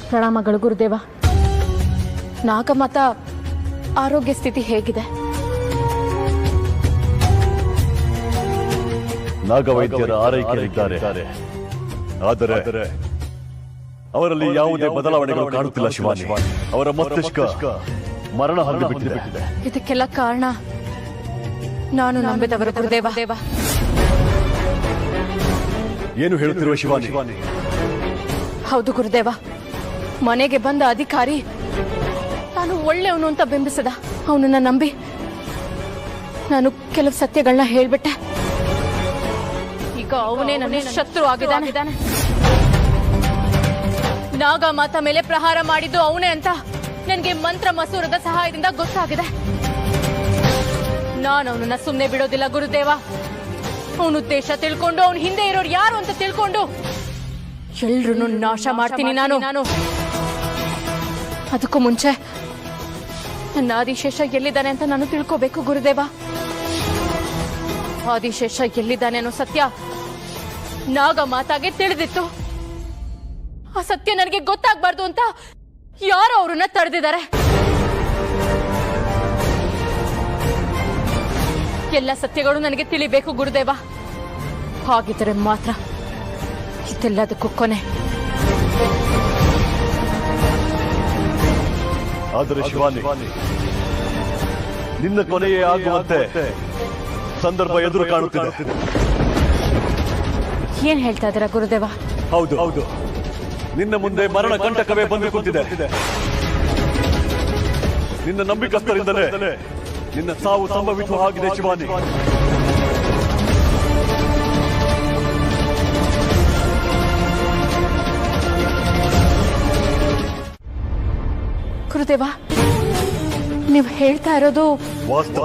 ಪ್ರಣಾಮಗಳು ಗುರುದೇವ. ನಾಗಮಾತ ಆರೋಗ್ಯ ಸ್ಥಿತಿ ಹೇಗಿದೆ? ನಾಗವೈದ್ಯರ ಆರೈಕೆಯಲ್ಲಿದ್ದಾರೆ. ಆದರೆ ಅವರಲ್ಲಿ ಯಾವುದೇ ಬದಲಾವಣೆಗಳು ಕಾಣುತ್ತಿಲ್ಲ ಶಿವಾನಿ. ಅವರ ಮಸ್ತಿಷ್ಕ ಮರಣ ಹೊಂದಿಬಿಟ್ಟಿದೆ. ಇದಕ್ಕೆಲ್ಲ ಕಾರಣ ನಾನು ನಂಬಿದವರು ಗುರುದೇವ. ಏನು ಹೇಳುತ್ತಿರುವ ಶಿವಾನಿ? ಹೌದು ಗುರುದೇವ. ಮನೆಗೆ ಬಂದ ಅಧಿಕಾರಿ ನಾನು ಒಳ್ಳೆಯವನು ಅಂತ ಬಿಂಬಿಸಿದ. ಅವನನ್ನ ನಂಬಿ ನಾನು ಕೆಲವು ಸತ್ಯಗಳನ್ನ ಹೇಳ್ಬಿಟ್ಟೆ. ಈಗ ಅವನೇ ನನ್ನ ಶತ್ರು ಆಗಿದ್ದಾನೆ. ನಾಗಮಾತ ಮೇಲೆ ಪ್ರಹಾರ ಮಾಡಿದ್ದು ಅವನೇ ಅಂತ ನನಗೆ ಮಂತ್ರ ಮಸೂರದ ಸಹಾಯದಿಂದ ಗೊತ್ತಾಗಿದೆ. ನಾನು ಅವನನ್ನ ಸುಮ್ಮನೆ ಬಿಡೋದಿಲ್ಲ ಗುರುದೇವ. ಅವನ ಉದ್ದೇಶ ತಿಳ್ಕೊಂಡು ಅವನ ಹಿಂದೆ ಇರೋರು ಯಾರು ಅಂತ ತಿಳ್ಕೊಂಡು ಎಲ್ರೂ ನಾಶ ಮಾಡ್ತೀನಿ ನಾನು. ಅದಕ್ಕೂ ಮುಂಚೆ ನನ್ನ ಆದಿಶೇಷ ಎಲ್ಲಿದ್ದಾನೆ ಅಂತ ನಾನು ತಿಳ್ಕೋಬೇಕು ಗುರುದೇವ. ಆದಿಶೇಷ ಎಲ್ಲಿದ್ದಾನೆ ಅನ್ನೋ ಸತ್ಯ ನಾಗಮಾತಾಗೆ ತಿಳಿದಿತ್ತು. ಆ ಸತ್ಯ ನನಗೆ ಗೊತ್ತಾಗಬಾರ್ದು ಅಂತ ಯಾರು ಅವ್ರನ್ನ ತಡೆದಿದ್ದಾರೆ. ಎಲ್ಲ ಸತ್ಯಗಳು ನನಗೆ ತಿಳಿಬೇಕು ಗುರುದೇವ. ಹಾಗಿದ್ದರೆ ಮಾತ್ರ ಇದೆಲ್ಲದಕ್ಕೂ ಕೊನೆ. ಆದರೆ ಶಿವಾನಿ, ನಿನ್ನ ಕೊನೆಯೇ ಆಗುವಂತೆ ಸಂದರ್ಭ ಎದುರು ಕಾಣುತ್ತಿದೆ. ಏನ್ ಹೇಳ್ತಾ ಇದ್ದೀರಾ ಗುರುದೇವ? ಹೌದು, ನಿನ್ನ ಮುಂದೆ ಮರಣ ಕಂಟಕವೇ ಬಂದು ಕೂತಿದೆ. ನಿನ್ನ ನಂಬಿಕಸ್ಥರಿಂದಲೇ ನಿನ್ನ ಸಾವು ಸಂಭವಿಸುವ ಹಾಗಿದೆ ಶಿವಾನಿ. ಗುರುದೇವ, ನೀವು ಹೇಳ್ತಾ ಇರೋದು ವಾಸ್ತವ,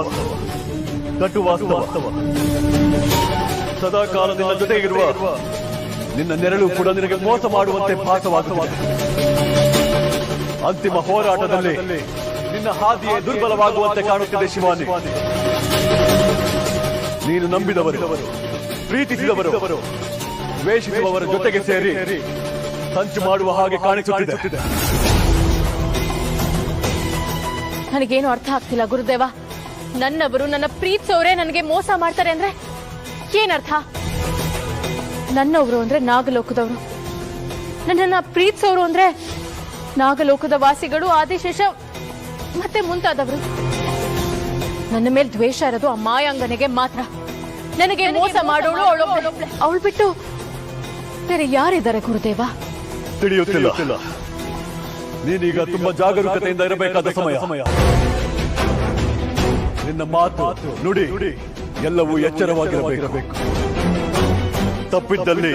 ಕಟು ವಾಸ್ತವ. ಸದಾ ಕಾಲ ನಿನ್ನ ಜೊತೆಗಿರುವ ನಿನ್ನ ನೆರಳು ಕೂಡ ನಿನಗೆ ಮೋಸ ಮಾಡುವಂತೆ ಭಾಸವಾಗುತ್ತದೆ. ಅಂತಿಮ ಹೋರಾಟದಲ್ಲಿ ನಿನ್ನ ಹಾದಿಯೇ ದುರ್ಬಲವಾಗುವಂತೆ ಕಾಣುತ್ತಿದೆ ಶಿವಾನಿ. ನೀನು ನಂಬಿದವರು, ಪ್ರೀತಿಸಿದವರು, ದ್ವೇಷಿಸುವವರ ಜೊತೆಗೆ ಸೇರಿ ಸಂಚು ಮಾಡುವ ಹಾಗೆ ಕಾಣಿಸುತ್ತಿದೆ. ನನಗೇನು ಅರ್ಥ ಆಗ್ತಿಲ್ಲ ಗುರುದೇವ. ನನ್ನವರು, ನನ್ನ ಪ್ರೀತಿಸೋರೇ ನನಗೆ ಮೋಸ ಮಾಡ್ತಾರೆ ಅಂದ್ರೆ ಏನರ್ಥ? ನನ್ನವರು ಅಂದ್ರೆ ನಾಗಲೋಕದವರು, ನನ್ನನ್ನ ಪ್ರೀತಿಸೋರು ಅಂದ್ರೆ ನಾಗಲೋಕದ ವಾಸಿಗಳು, ಆದಿಶೇಷ ಮತ್ತೆ ಮುಂತಾದವರು. ನನ್ನ ಮೇಲೆ ದ್ವೇಷ ಇರೋದು ಆ ಮಾಯಾಂಗನಿಗೆ ಮಾತ್ರ. ನನಗೆ ಮೋಸ ಮಾಡೋಳು ಅವಳು ಬಿಟ್ಟು ಬೇರೆ ಯಾರಿದ್ದಾರೆ ಗುರುದೇವ? ತಿಳಿಯುತ್ತಿಲ್ಲ. ನೀನೀಗ ತುಂಬಾ ಜಾಗರೂಕತೆಯಿಂದ ಇರಬೇಕಾದ ಸಮಯ. ನಿನ್ನ ಮಾತು, ನುಡಿ ಎಲ್ಲವೂ ಎಚ್ಚರವಾಗಿರಬೇಕು. ತಪ್ಪಿದ್ದಲ್ಲಿ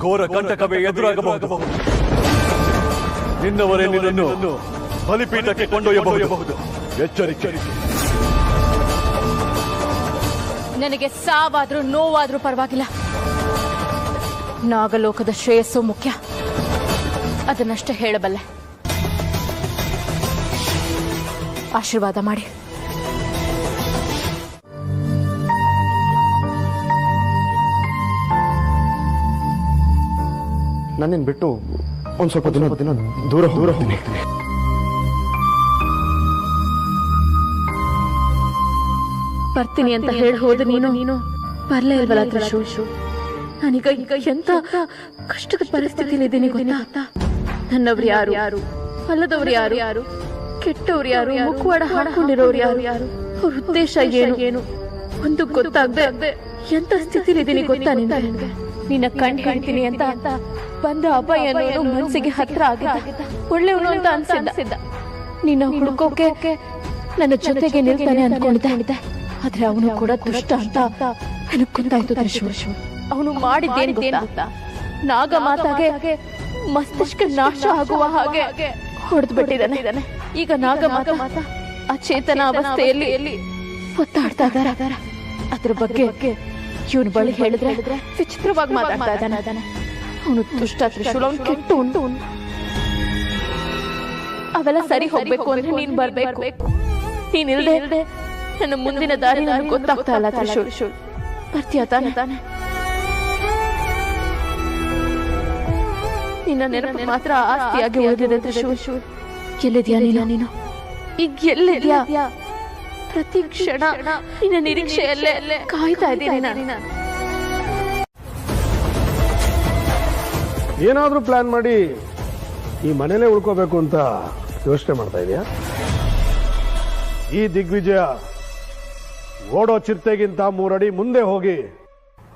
ಘೋರ ಕಂಟಕವೇ ಎದುರಾಗಬಹುದು. ನಿನ್ನವರೇ ನಿನ್ನನ್ನು ಬಲಿಪೀಠಕ್ಕೆ ಕೊಂಡೊಯ್ಯಬಹುದು. ಎಚ್ಚರಿಕೆ. ನನಗೆ ಸಾವಾದ್ರೂ ನೋವಾದ್ರೂ ಪರವಾಗಿಲ್ಲ. ನಾಗಲೋಕದ ಶ್ರೇಯಸ್ಸು ಮುಖ್ಯ. ಅದನ್ನಷ್ಟೇ ಹೇಳಬಲ್ಲೆ. ಆಶೀರ್ವಾದ ಮಾಡಿ. ನನ್ನನ್ನು ಬಿಟ್ಟು ಒಂದು ಸ್ವಲ್ಪ ದಿನ ದೂರ ಹೋಗ್ತೀನಿ. ಬರ್ತೀನಿ ಅಂತ ಹೇಳಿ ಹೋದ ನೀನು ಬರ್ಲೇ ಇಲ್ವಲ್ಲ ತ್ರಿಶು. ನಾನೀಗ ಎಂತ ಕಷ್ಟದ ಪರಿಸ್ಥಿತಿಲಿ ಇದ್ದೀನಿ ಗೊತ್ತಾ? ನನ್ನವ್ರು ಯಾರು, ಅಲ್ಲದವ್ರು ಯಾರು, ಕೆಟ್ಟವ್ರು ಯಾರು, ಮುಖವಾಡ ಹಾಕೊಂಡಿರೋರು ಯಾರು, ಅವ್ರ ಉದ್ದೇಶ ಏನು ಒಂದು ಗೊತ್ತಾಗದೆ ಎಂತ ಸ್ಥಿತಿಲಿ ಇದ್ದೀನಿ ಗೊತ್ತಾ ನಿನ್ಗೆ? ನಿನ್ನ ಕಣ್ ಹೇಳ್ತೀನಿ ಅಂತ ಬಂದ ಅಭಯ ಅನ್ನೋನು ಮನಸ್ಸಿಗೆ ಹತ್ರ ಆಗಿದ್ದ. ಒಳ್ಳೆಯವನು ಅಂತ ಅನ್ಸಿದ್ದ. ನಿನ್ನ ಹುಡುಕೋಕೆ ನನ್ನ ಜೊತೆಗೆ ನಿಲ್ತಾನೆ ಅನ್ಕೊಂಡಿದ್ದೆ. ಆದ್ರೆ ಅವನು ಕೂಡ ದುಷ್ಟ ಅಂತ ನನಗ್ ಗೊತ್ತಾಯ್ತು ತ್ರಿಶು. ಅವನು ಮಾಡಿದ್ದೇನು ಗೊತ್ತಾ? ನಾಗಮಾತಾಗೆ ಮಸ್ತಿಷ್ಕ ನಾಶ ಆಗುವ ಹಾಗೆ ಹೊಡೆದು ಬಿಟ್ಟಿದ್ದಾನೆ. ಈಗ ನಾಗಮಾತ ಅಚೇತನ ಅವಸ್ಥೆಯಲ್ಲಿ ಒತ್ತಾಡ್ತಾ ಇದ್ದಾರೆ. ಅದ್ರ ಬಗ್ಗೆ ಇವನ್ ಬಳಿ ಹೇಳಿದ್ರೆ ವಿಚಿತ್ರವಾಗಿ ಮಾತಾಡ್ತಾ ಇದ್ದಾನೆ. ಅವನು ದುಷ್ಟ ತ್ರಿಶೂಲ್, ಅವನು ಕೆಟ್ಟು ಉಂಟು. ಅವೆಲ್ಲ ಸರಿ ಹೋಗ್ಬೇಕು ಅಂದ್ರೆ ನೀನ್ ಬರ್ಬೇಕು. ನೀನ್ ಇಲ್ದೆ ನನ್ನ ಮುಂದಿನ ದಾರಿ ನನಗೆ ಗೊತ್ತಾಗ್ತಾ ಇಲ್ಲ ತ್ರಿಶೂಲ್. ಬರ್ತೀಯ ತಾನೆ? ನಿನ್ನ ನೆನಪು ಮಾತ್ರ ಆಸ್ತಿಯಾಗಿ ಉಳಿದಿದೆ ತ್ರಿಶೂಲ್. ಎಲ್ಲಿದ್ಯಾ ನೀನು? ಈಗ ಎಲ್ಲಿದ್ಯಾ? ಪ್ರತಿ ಕ್ಷಣ ನಿನ್ನ ನಿರೀಕ್ಷೆಯಲ್ಲೇ ಕಾಯ್ತಾ ಇದ್ದೀನಿ ನಾನು. ಏನಾದ್ರೂ ಪ್ಲಾನ್ ಮಾಡಿ ಈ ಮನೇಲೆ ಉಳ್ಕೋಬೇಕು ಅಂತ ಯೋಚನೆ ಮಾಡ್ತಾ ಇದೆಯಾ? ಈ ದಿಗ್ವಿಜಯ ಓಡೋ ಚಿರತೆಗಿಂತ 3 ಅಡಿ ಮುಂದೆ ಹೋಗಿ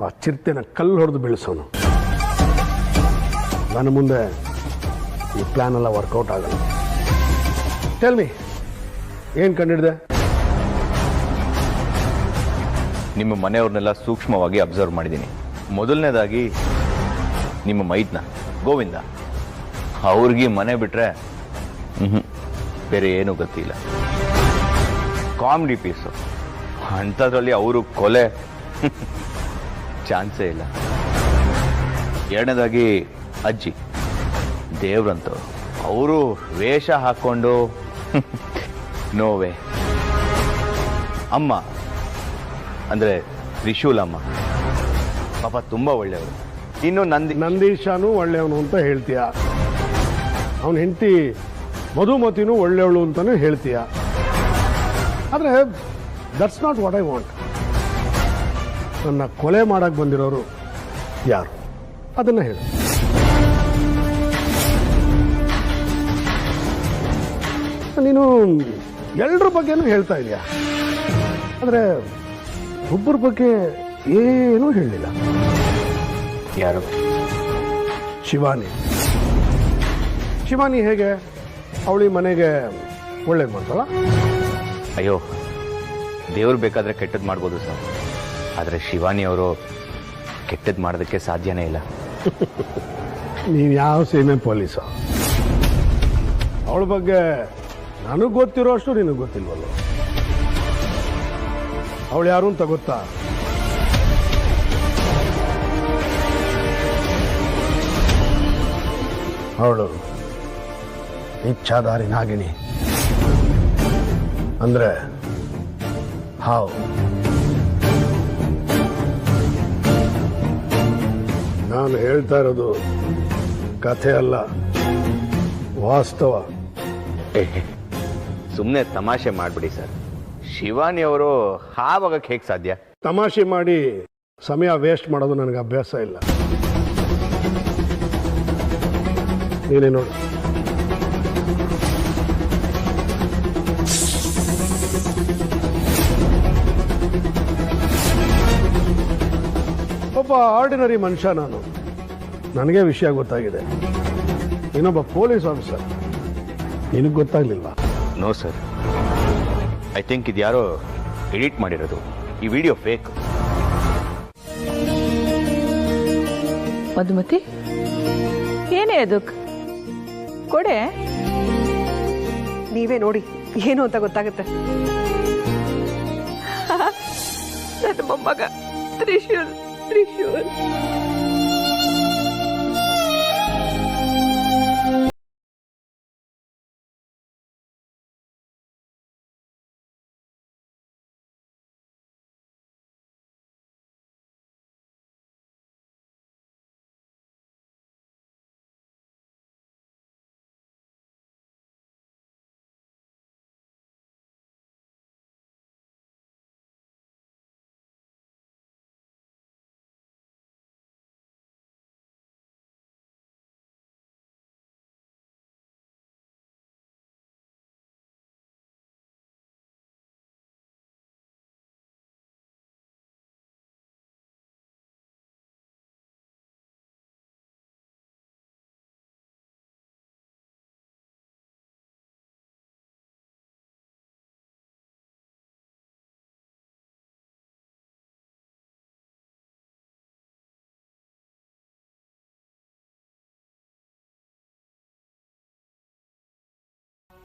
ಆ ಚಿರತೆನ ಕಲ್ಲು ಹೊಡೆದು ಬೀಳಿಸೋನು. ನನ್ನ ಮುಂದೆ ಈ ಪ್ಲಾನ್ ಎಲ್ಲ ವರ್ಕೌಟ್ ಆಗಲ್ಲ. ಟೆಲ್ ಮಿ, ಏನ್ ಕಂಡಿಡ್ದೆ? ನಿಮ್ಮ ಮನೆಯವ್ರನ್ನೆಲ್ಲ ಸೂಕ್ಷ್ಮವಾಗಿ ಅಬ್ಸರ್ವ್ ಮಾಡಿದ್ದೀನಿ. ಮೊದಲನೇದಾಗಿ ನಿಮ್ಮ ಮೈದ್ನ ಗೋವಿಂದ, ಅವ್ರಿಗೆ ಮನೆ ಬಿಟ್ರೆ ಬೇರೆ ಏನೂ ಗೊತ್ತಿಲ್ಲ. ಕಾಮಿಡಿ ಪೀಸು, ಅಂಥದ್ರಲ್ಲಿ ಅವರು ಕೊಲೆ ಚಾನ್ಸೇ ಇಲ್ಲ. ಎರಡನೇದಾಗಿ ಅಜ್ಜಿ ದೇವ್ರಂತವ್ರು, ಅವರು ವೇಷ ಹಾಕ್ಕೊಂಡು ನೋವೇ. ಅಮ್ಮ ಅಂದರೆ ತ್ರಿಶೂಲ್ ಅಮ್ಮ, ಪಾಪ ತುಂಬ ಒಳ್ಳೆಯವರು. ಇನ್ನು ನಂದೀಶಾನು ಒಳ್ಳೆಯವನು ಅಂತ ಹೇಳ್ತೀಯ, ಅವನ ಹೆಂಡತಿ ಮಧುಮತಿನೂ ಒಳ್ಳೆಯವಳು ಅಂತಾನು ಹೇಳ್ತೀಯ. ಆದರೆ that's not what I want. ನನ್ನ ಕೊಲೆ ಮಾಡಕ್ಕೆ ಬಂದಿರೋರು ಯಾರು ಅದನ್ನ ಹೇಳು. ನೀನು ಎಲ್ಲರ ಬಗ್ಗೆನೂ ಹೇಳ್ತಾ ಇದೀಯ, ಆದರೆ ಒಬ್ಬರ ಬಗ್ಗೆ ಏನೂ ಹೇಳಲಿಲ್ಲ. ಯಾರು? ಶಿವಾನಿ. ಶಿವಾನಿ ಹೇಗೆ ಅವಳಿ ಮನೆಗೆ ಒಳ್ಳೇದು ಮಾಡ್ತಾಳ? ಅಯ್ಯೋ, ದೇವ್ರು ಬೇಕಾದ್ರೆ ಕೆಟ್ಟದ್ದು ಮಾಡ್ಬೋದು ಸರ್, ಆದರೆ ಶಿವಾನಿ ಅವರು ಕೆಟ್ಟದ್ದು ಮಾಡೋದಕ್ಕೆ ಸಾಧ್ಯನೇ ಇಲ್ಲ. ನೀನು ಯಾವ ಸೀಮೆ ಪೊಲೀಸ? ಅವಳ ಬಗ್ಗೆ ನನಗೆ ಗೊತ್ತಿರೋ ಅಷ್ಟು ನಿನಗೆ ಗೊತ್ತಿಲ್ವಲ್ಲ. ಅವಳು ಯಾರು ಅಂತ ಗೊತ್ತಾ? ಅವಳು ಇಚ್ಛಾಧಾರಿ ನಾಗಿಣಿ, ಅಂದ್ರೆ ಹಾವು. ನಾನು ಹೇಳ್ತಾ ಇರೋದು ಕಥೆ ಅಲ್ಲ, ವಾಸ್ತವ. ಸುಮ್ಮನೆ ತಮಾಷೆ ಮಾಡ್ಬಿಡಿ ಸರ್. ಶಿವಾನಿ ಅವರು ಹಾವಾಗಕ್ಕೆ ಹೇಗೆ ಸಾಧ್ಯ? ತಮಾಷೆ ಮಾಡಿ ಸಮಯ ವೇಸ್ಟ್ ಮಾಡೋದು ನನಗೆ ಅಭ್ಯಾಸ ಇಲ್ಲ. ನೀನೇ ನೋಡು. ಒಬ್ಬ ಆರ್ಡಿನರಿ ಮನುಷ್ಯ ನಾನು, ನನಗೆ ವಿಷಯ ಗೊತ್ತಾಗಿದೆ. ಇನ್ನೊಬ್ಬ ಪೊಲೀಸ್ ಆಫೀಸರ್, ನಿನಗೆ ಗೊತ್ತಾಗ್ಲಿಲ್ವಾ? ನೋ ಸರ್, ಐ ಥಿಂಕ್ ಇದು ಯಾರೋ ಎಡಿಟ್ ಮಾಡಿರೋದು. ಈ ವಿಡಿಯೋ ಫೇಕ್. ಮಧುಮತಿ, ಏನೇ ಅದು? ಕೊಡೆ, ನೀವೇ ನೋಡಿ ಏನು ಅಂತ ಗೊತ್ತಾಗುತ್ತೆ. ನನ್ನ ಮೊಮ್ಮಗ ತ್ರಿಶೂಲ್.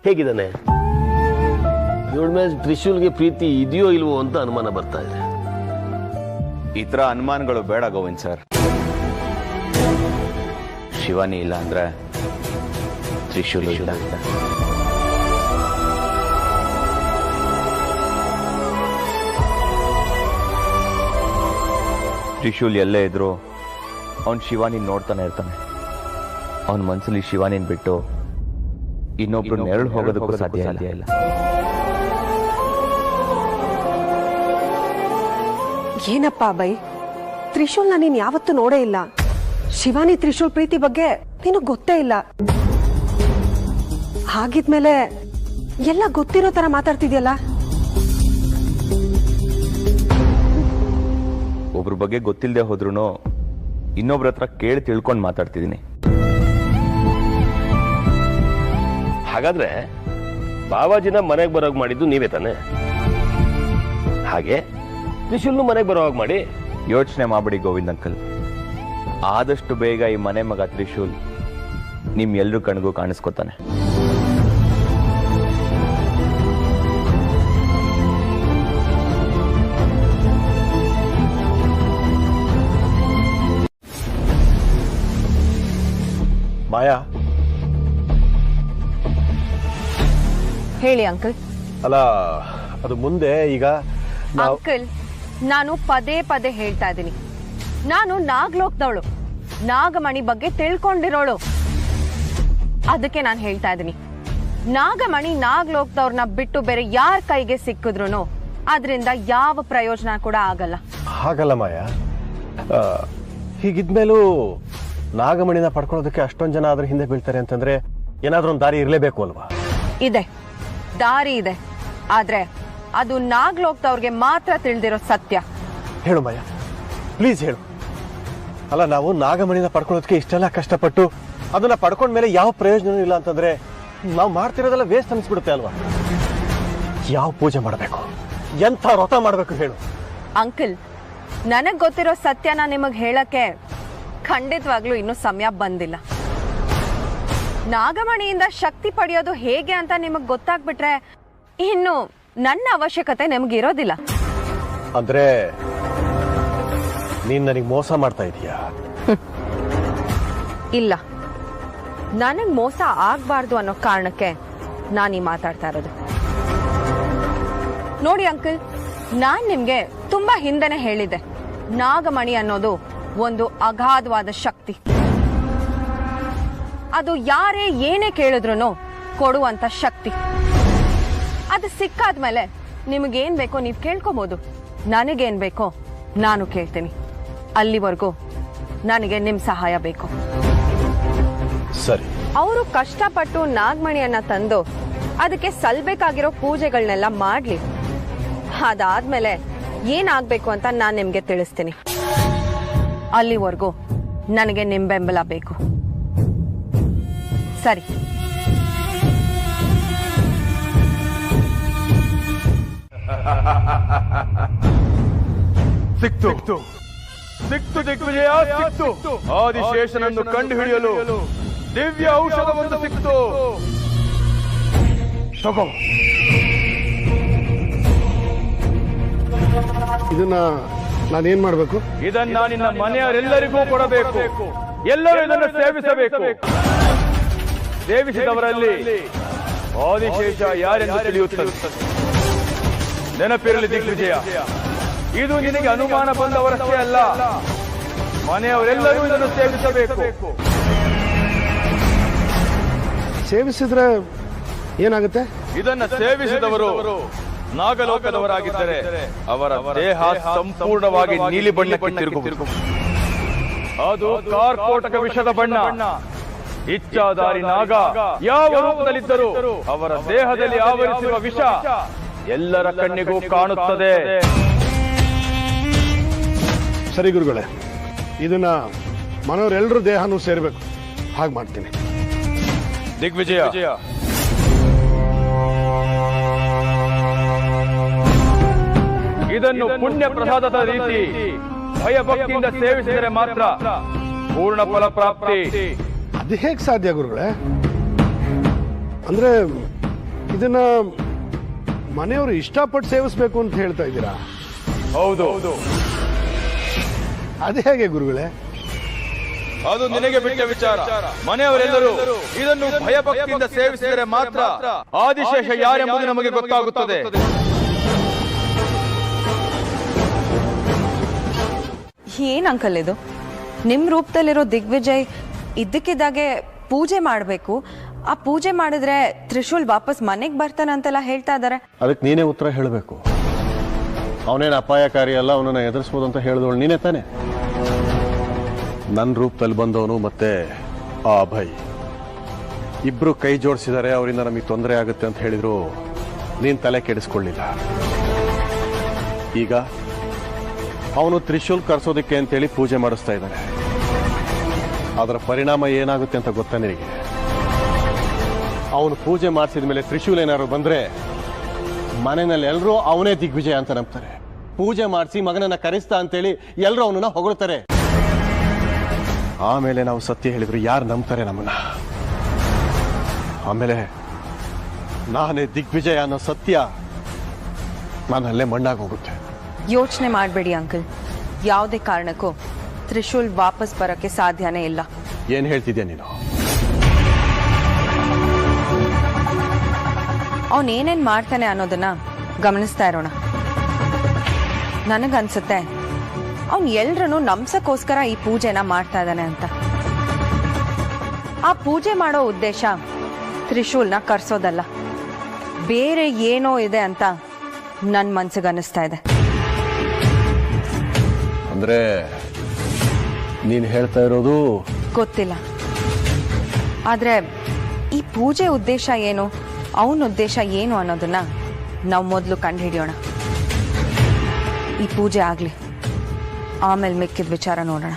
ಹೇಗಿದ್ದಾನೆ? ಇವಳ ಮೇಲೆ ತ್ರಿಶೂಲ್ಗೆ ಪ್ರೀತಿ ಇದೆಯೋ ಇಲ್ವೋ ಅಂತ ಅನುಮಾನ ಬರ್ತಾ ಇದೆ. ಈ ಥರ ಅನುಮಾನಗಳು ಬೇಡ ಗೋವಿಂದ್ ಸರ್. ಶಿವಾನಿ ಇಲ್ಲ ಅಂದ್ರೆ ತ್ರಿಶೂಲ್ ಇಲ್ಲ ಅಂತ. ತ್ರಿಶೂಲ್ ಎಲ್ಲೇ ಇದ್ರು ಅವನ್ ಶಿವಾನಿ ನೋಡ್ತಾನೆ ಇರ್ತಾನೆ. ಅವನ ಮನಸ್ಸಲ್ಲಿ ಶಿವಾನಿನ್ ಬಿಟ್ಟು ಇನ್ನೊಬ್ರು ನೆರಳು ಹೋಗೋದಕ್ಕೂ ಸಾಧ್ಯ ಇಲ್ಲ. ಏನಪ್ಪ ಬೈ, ತ್ರಿಶೂಲ್ನ ನೀನ್ ಯಾವತ್ತೂ ನೋಡೇ ಇಲ್ಲ. ಶಿವಾನಿ ತ್ರಿಶೂಲ್ ಪ್ರೀತಿ ಬಗ್ಗೆ ನಿನಗ್ ಗೊತ್ತೇ ಇಲ್ಲ. ಹಾಗಿದ್ಮೇಲೆ ಎಲ್ಲ ಗೊತ್ತಿರೋ ತರ ಮಾತಾಡ್ತಿದ್ಯಲ್ಲ. ಒಬ್ರ ಬಗ್ಗೆ ಗೊತ್ತಿಲ್ಲದೆ ಹೋದ್ರು ಇನ್ನೊಬ್ರ ಹತ್ರ ಕೇಳಿ ತಿಳ್ಕೊಂಡು ಮಾತಾಡ್ತಿದ್ದೀನಿ. ಹಾಗಾದ್ರೆ ಬಾವಾಜಿನ ಮನೆಗೆ ಬರೋಗ್ ಮಾಡಿದ್ದು ನೀವೇ ತಾನೆ? ಹಾಗೆ ತ್ರಿಶೂಲ್ನು ಮನೆಗೆ ಬರೋವಾಗ ಮಾಡಿ. ಯೋಚನೆ ಮಾಡ್ಬಿಡಿ ಗೋವಿಂದ್ ಅಂಕಲ್, ಆದಷ್ಟು ಬೇಗ ಈ ಮನೆ ಮಗ ತ್ರಿಶೂಲ್ ನಿಮ್ ಎಲ್ರೂ ಕಣ್ಗೂ ಕಾಣಿಸ್ಕೊತಾನೆ. ಮಾಯಾ, ಹೇಳಿ ಅಂಕಲ್. ಅಲ್ಲ ಅದು ಮುಂದೆ ಈಗ ಅಂಕಲ್, ನಾನು ಪದೇ ಪದೇ ಹೇಳ್ತಾ ಇದ್ದೀನಿ, ನಾನು ನಾಗ್ಲೋಕ್ದವಳು, ನಾಗಮಣಿ ಬಗ್ಗೆ ತಿಳ್ಕೊಂಡಿರೋಳು. ಅದಕ್ಕೆ ನಾನು ಹೇಳ್ತಾ ಇದ್ದೀನಿ, ನಾಗಮಣಿ ನಾಗ್ಲೋಕ್ದವ್ರನ್ನ ಬಿಟ್ಟು ಬೇರೆ ಯಾರ ಕೈಗೆ ಸಿಕ್ಕಿದ್ರು ಅದರಿಂದ ಯಾವ ಪ್ರಯೋಜನ ಕೂಡ ಆಗಲ್ಲ. ಹಾಗಲ್ಲ ಮಾಯಾ, ಹೀಗಿದ್ಮೇಲೂ ನಾಗಮಣಿನ ಪಡ್ಕೊಳ್ಳೋದಕ್ಕೆ ಅಷ್ಟೊಂದು ಜನ ಅದ್ರ ಹಿಂದೆ ಬೀಳ್ತಾರೆ ಅಂತಂದ್ರೆ ಏನಾದ್ರೂ ಒಂದು ದಾರಿ ಇರಲೇಬೇಕು ಅಲ್ವಾ? ಇದೆ, ದಾರಿ ಇದೆ, ಆದ್ರೆ ಅದು ನಾಗ್ಲೋಕ್ದವ್ರಿಗೆ ಮಾತ್ರ ತಿಳಿದಿರೋ ಸತ್ಯ. ಹೇಳು ಮಾಯಾ, ಪ್ಲೀಸ್ ಹೇಳು. ಅಲ್ಲ, ನಾವು ನಾಗಮಣಿನ ಪಡ್ಕೊಳ್ಳೋದಕ್ಕೆ ಇಷ್ಟೆಲ್ಲ ಕಷ್ಟಪಟ್ಟು ಅದನ್ನ ಪಡ್ಕೊಂಡ್ಮೇಲೆ ಯಾವ ಪ್ರಯೋಜನವೂ ಇಲ್ಲ ಅಂತಂದ್ರೆ ನಾವು ಮಾಡ್ತಿರೋದೆಲ್ಲ ವೇಸ್ಟ್ ಅನ್ಸ್ಬಿಡುತ್ತೆ ಅಲ್ವಾ? ಯಾವ ಪೂಜೆ ಮಾಡಬೇಕು, ಎಂಥ ವ್ರತ ಮಾಡಬೇಕು ಹೇಳು. ಅಂಕಲ್, ನನಗ್ ಗೊತ್ತಿರೋ ಸತ್ಯನ ನಿಮಗ್ ಹೇಳಕ್ಕೆ ಖಂಡಿತವಾಗ್ಲೂ ಇನ್ನೂ ಸಮಯ ಬಂದಿಲ್ಲ. ನಾಗಮಣಿಯಿಂದ ಶಕ್ತಿ ಪಡೆಯೋದು ಹೇಗೆ ಅಂತ ನಿಮಗ್ ಗೊತ್ತಾಗ್ಬಿಟ್ರೆ ಇನ್ನು ನನ್ನ ಅವಶ್ಯಕತೆ ನಿಮ್ಗಿರೋದಿಲ್ಲ. ಅಂದ್ರೆ ನೀನ್ ನನಗೆ ಮೋಸ ಮಾಡ್ತಾ ಇದೀಯಾ? ಇಲ್ಲ, ನನಗ್ ಮೋಸ ಆಗ್ಬಾರ್ದು ಅನ್ನೋ ಕಾರಣಕ್ಕೆ ನಾನೀ ಮಾತಾಡ್ತಾ ಇರೋದು. ನೋಡಿ ಅಂಕಲ್, ನಾನ್ ನಿಮ್ಗೆ ತುಂಬಾ ಹಿಂದೆನೆ ಹೇಳಿದ್ದೆ, ನಾಗಮಣಿ ಅನ್ನೋದು ಒಂದು ಅಗಾಧವಾದ ಶಕ್ತಿ. ಅದು ಯಾರೇ ಏನೇ ಕೇಳಿದ್ರು ಕೊಡುವಂತ ಶಕ್ತಿ. ಅದು ಸಿಕ್ಕಾದ್ಮೇಲೆ ನಿಮಗೇನ್ ಬೇಕೋ ನೀವು ಕೇಳ್ಕೋಬಹುದು, ನನಗೇನ್ ಬೇಕೋ ನಾನು ಕೇಳ್ತೀನಿ. ಅಲ್ಲಿವರೆಗೂ ನನಗೆ ನಿಮ್ ಸಹಾಯ ಬೇಕು. ಸರಿ. ಅವರು ಕಷ್ಟಪಟ್ಟು ನಾಗಮಣಿಯನ್ನ ತಂದು ಅದಕ್ಕೆ ಸಲ್ಬೇಕಾಗಿರೋ ಪೂಜೆಗಳನ್ನೆಲ್ಲ ಮಾಡ್ಲಿ. ಅದಾದ್ಮೇಲೆ ಏನಾಗ್ಬೇಕು ಅಂತ ನಾನ್ ನಿಮ್ಗೆ ತಿಳಿಸ್ತೀನಿ. ಅಲ್ಲಿವರೆಗೂ ನನಗೆ ನಿಮ್ ಬೆಂಬಲ ಬೇಕು. ಸರಿ. ಸಿಕ್ತು ಸಿಕ್ತು ದಿಗ್ವಿಜಯ, ಸಿಕ್ತು. ಆದಿಶೇಷನನ್ನು ಕಂಡು ಹಿಡಿಯಲು ದಿವ್ಯ ಔಷಧವನ್ನು ಸಿಕ್ತು. ತಗೋ. ಇದನ್ನ ನಾನೇನ್ ಮಾಡ್ಬೇಕು? ಇದನ್ನ ನಿನ್ನ ಮನೆಯವರೆಲ್ಲರಿಗೂ ಕೊಡಬೇಕು. ಎಲ್ಲರೂ ಇದನ್ನು ಸೇವಿಸಬೇಕು. ಸೇವಿಸಿದವರಲ್ಲಿ ಆದಿಶೇಷ ಯಾರೆಂದು ತಿಳಿಯುತ್ತದೆ. ನೆನಪಿರಲಿ ದಿಗ್ವಿಜಯ, ಇದು ನಿನಗೆ ಅನುಮಾನ ಬಂದವರಷ್ಟೇ ಅಲ್ಲ, ಮನೆಯವರೆಲ್ಲರೂ ಇದನ್ನು ಸೇವಿಸಬೇಕು. ಸೇವಿಸಿದ್ರೆ ಏನಾಗುತ್ತೆ? ಇದನ್ನ ಸೇವಿಸಿದವರು ನಾಗಲೋಕದವರಾಗಿದ್ದರೆ ಅವರ ದೇಹ ಸಂಪೂರ್ಣವಾಗಿ ನೀಲಿ ಬಣ್ಣಕ್ಕೆ ತಿರುಗುವುದು. ಅದು ಕಾರ್ಕೋಟಕ ವಿಷದ ಬಣ್ಣ. ಇಚ್ಛಾಧಾರಿ ನಾಗ ಯಾವ ರೂಪದಲ್ಲಿದ್ದರೂ ಅವರ ದೇಹದಲ್ಲಿ ಆವರಿಸಿರುವ ವಿಷ ಎಲ್ಲರ ಕಣ್ಣಿಗೂ ಕಾಣುತ್ತದೆ. ಸರಿ ಗುರುಗಳೇ, ಇದನ್ನ ಮನೆಯವರೆಲ್ಲರೂ ದೇಹನೂ ಸೇರ್ಬೇಕು. ಹಾಗೆ ಮಾಡ್ತೀನಿ. ದಿಗ್ವಿಜಯ, ಇದನ್ನು ಪುಣ್ಯ ಪ್ರಸಾದದ ರೀತಿ ಭಯಭಕ್ತಿಯಿಂದ ಸೇವಿಸಿದರೆ ಮಾತ್ರ ಪೂರ್ಣ ಫಲ ಪ್ರಾಪ್ತಿ. ಅದು ಹೇಗೆ ಸಾಧ್ಯ ಗುರುಗಳೇ? ಅಂದ್ರೆ ಇದನ್ನ ಮನೆಯವರು ಇಷ್ಟಪಟ್ಟು ಸೇವಿಸ್ಬೇಕು ಅಂತ ಹೇಳ್ತಾ ಇದ್ದೀರಾ? ಹೌದು. ಅದು ಹೇಗೆ ಗುರುಗಳೇ? ಅದು ನಿನಗೆ ಬಿಟ್ಟ ವಿಚಾರ. ಮನೆಯವರೆಲ್ಲರೂ ಇದನ್ನು ಭಯಭಕ್ತಿಯಿಂದ ಸೇವಿಸಿದರೆ ಮಾತ್ರ ಆದಿಶೇಷ ಯಾರೆಂಬುದು ನಮಗೆ ಗೊತ್ತಾಗುತ್ತದೆ. ಏನ್ ಅಂಕಲ್ ಇದು? ನಿಮ್ ರೂಪದಲ್ಲಿರೋ ದಿಗ್ವಿಜಯ್ ಇದ್ದಕ್ಕಿದ್ದಾಗೆ ಪೂಜೆ ಮಾಡಬೇಕು. ಆ ಪೂಜೆ ಮಾಡಿದ್ರೆ ತ್ರಿಶೂಲ್ ವಾಪಸ್ ಮನೆಗೆ ಬರ್ತಾನಂತೆಲ್ಲ ಹೇಳ್ತಾ ಇದ್ದಾರೆ. ಅದಕ್ಕೆ ನೀನೇ ಉತ್ತರ ಹೇಳಬೇಕು. ಅವನೇನು ಅಪಾಯಕಾರಿ ಅಲ್ಲ, ಅವನನ್ನ ಎದುರಿಸ್ಬೋದು ಅಂತ ಹೇಳಿದವಳು ನೀನೇ ತಾನೆ. ನನ್ನ ರೂಪದಲ್ಲಿ ಬಂದವನು ಮತ್ತೆ ಆ ಅಭಯ್ ಇಬ್ರು ಕೈ ಜೋಡಿಸಿದ್ದಾರೆ. ಅವರಿಂದ ನಮಗೆ ತೊಂದರೆ ಆಗುತ್ತೆ ಅಂತ ಹೇಳಿದ್ರು ನೀನ್ ತಲೆ ಕೆಡಿಸ್ಕೊಳ್ಳಿಲ್ಲ. ಈಗ ಅವನು ತ್ರಿಶೂಲ್ ಕರ್ಸೋದಕ್ಕೆ ಅಂತೇಳಿ ಪೂಜೆ ಮಾಡಿಸ್ತಾ ಇದ್ದಾನೆ. ಅದರ ಪರಿಣಾಮ ಏನಾಗುತ್ತೆ ಅಂತ ಗೊತ್ತಾ ನಿನಗೆ? ಅವನು ಪೂಜೆ ಮಾಡಿಸಿದ ಮೇಲೆ ತ್ರಿಶೂಲ್ ಏನಾದ್ರು ಬಂದ್ರೆ ಮನೆಯಲ್ಲಿ ಎಲ್ಲರೂ ಅವನೇ ದಿಗ್ವಿಜಯ ಅಂತ ನಂಬ್ತಾರೆ. ಪೂಜೆ ಮಾಡಿಸಿ ಮಗನನ್ನ ಕರೆಸ್ತಾ ಅಂತೇಳಿ ಎಲ್ಲರೂ ಅವನನ್ನ ಹೊಗಳ್ತಾರೆ. ಆಮೇಲೆ ನಾವು ಸತ್ಯ ಹೇಳಿದ್ರು ಯಾರು ನಂಬ್ತಾರೆ ನಮ್ಮನ್ನ? ಆಮೇಲೆ ನಾನೇ ದಿಗ್ವಿಜಯ ಅನ್ನೋ ಸತ್ಯ ನಾನಲ್ಲೇ ಮಣ್ಣಾಗಿ ಹೋಗುತ್ತೆ. ಯೋಚನೆ ಮಾಡಬೇಡಿ ಅಂಕಲ್, ಯಾವುದೇ ಕಾರಣಕ್ಕೂ ತ್ರಿಶೂಲ್ ವಾಪಸ್ ಬರೋಕ್ಕೆ ಸಾಧ್ಯನೇ ಇಲ್ಲ. ಏನ್ ಹೇಳ್ತಿದ್ಯಾ ನೀನು? ಅವನೇನೇನ್ ಮಾಡ್ತಾನೆ ಅನ್ನೋದನ್ನ ಗಮನಿಸ್ತಾ ಇರೋಣ. ನನಗನ್ಸುತ್ತೆ ಅವನ್ ಎಲ್ರನ್ನೂ ನಂಬ್ಸಕ್ಕೋಸ್ಕರ ಈ ಪೂಜೆನ ಮಾಡ್ತಾ ಇದ್ದಾನೆ ಅಂತ. ಆ ಪೂಜೆ ಮಾಡೋ ಉದ್ದೇಶ ತ್ರಿಶೂಲ್ನ ಕರ್ಸೋದಲ್ಲ, ಬೇರೆ ಏನೋ ಇದೆ ಅಂತ ನನ್ನ ಮನ್ಸಿಗೆ ಅನ್ನಿಸ್ತಾ ಇದೆ. ಅಂದ್ರೆ ನೀನ್ ಹೇಳ್ತಾ ಇರೋದು? ಗೊತ್ತಿಲ್ಲ, ಆದ್ರೆ ಈ ಪೂಜೆ ಉದ್ದೇಶ ಏನು, ಅವನ ಉದ್ದೇಶ ಏನು ಅನ್ನೋದನ್ನ ನಾವು ಮೊದಲು ಕಂಡುಹಿಡಿಯೋಣ. ಈ ಪೂಜೆ ಆಗ್ಲಿ, ಆಮೇಲೆ ಮಿಕ್ಕಿದ ವಿಚಾರ ನೋಡೋಣ.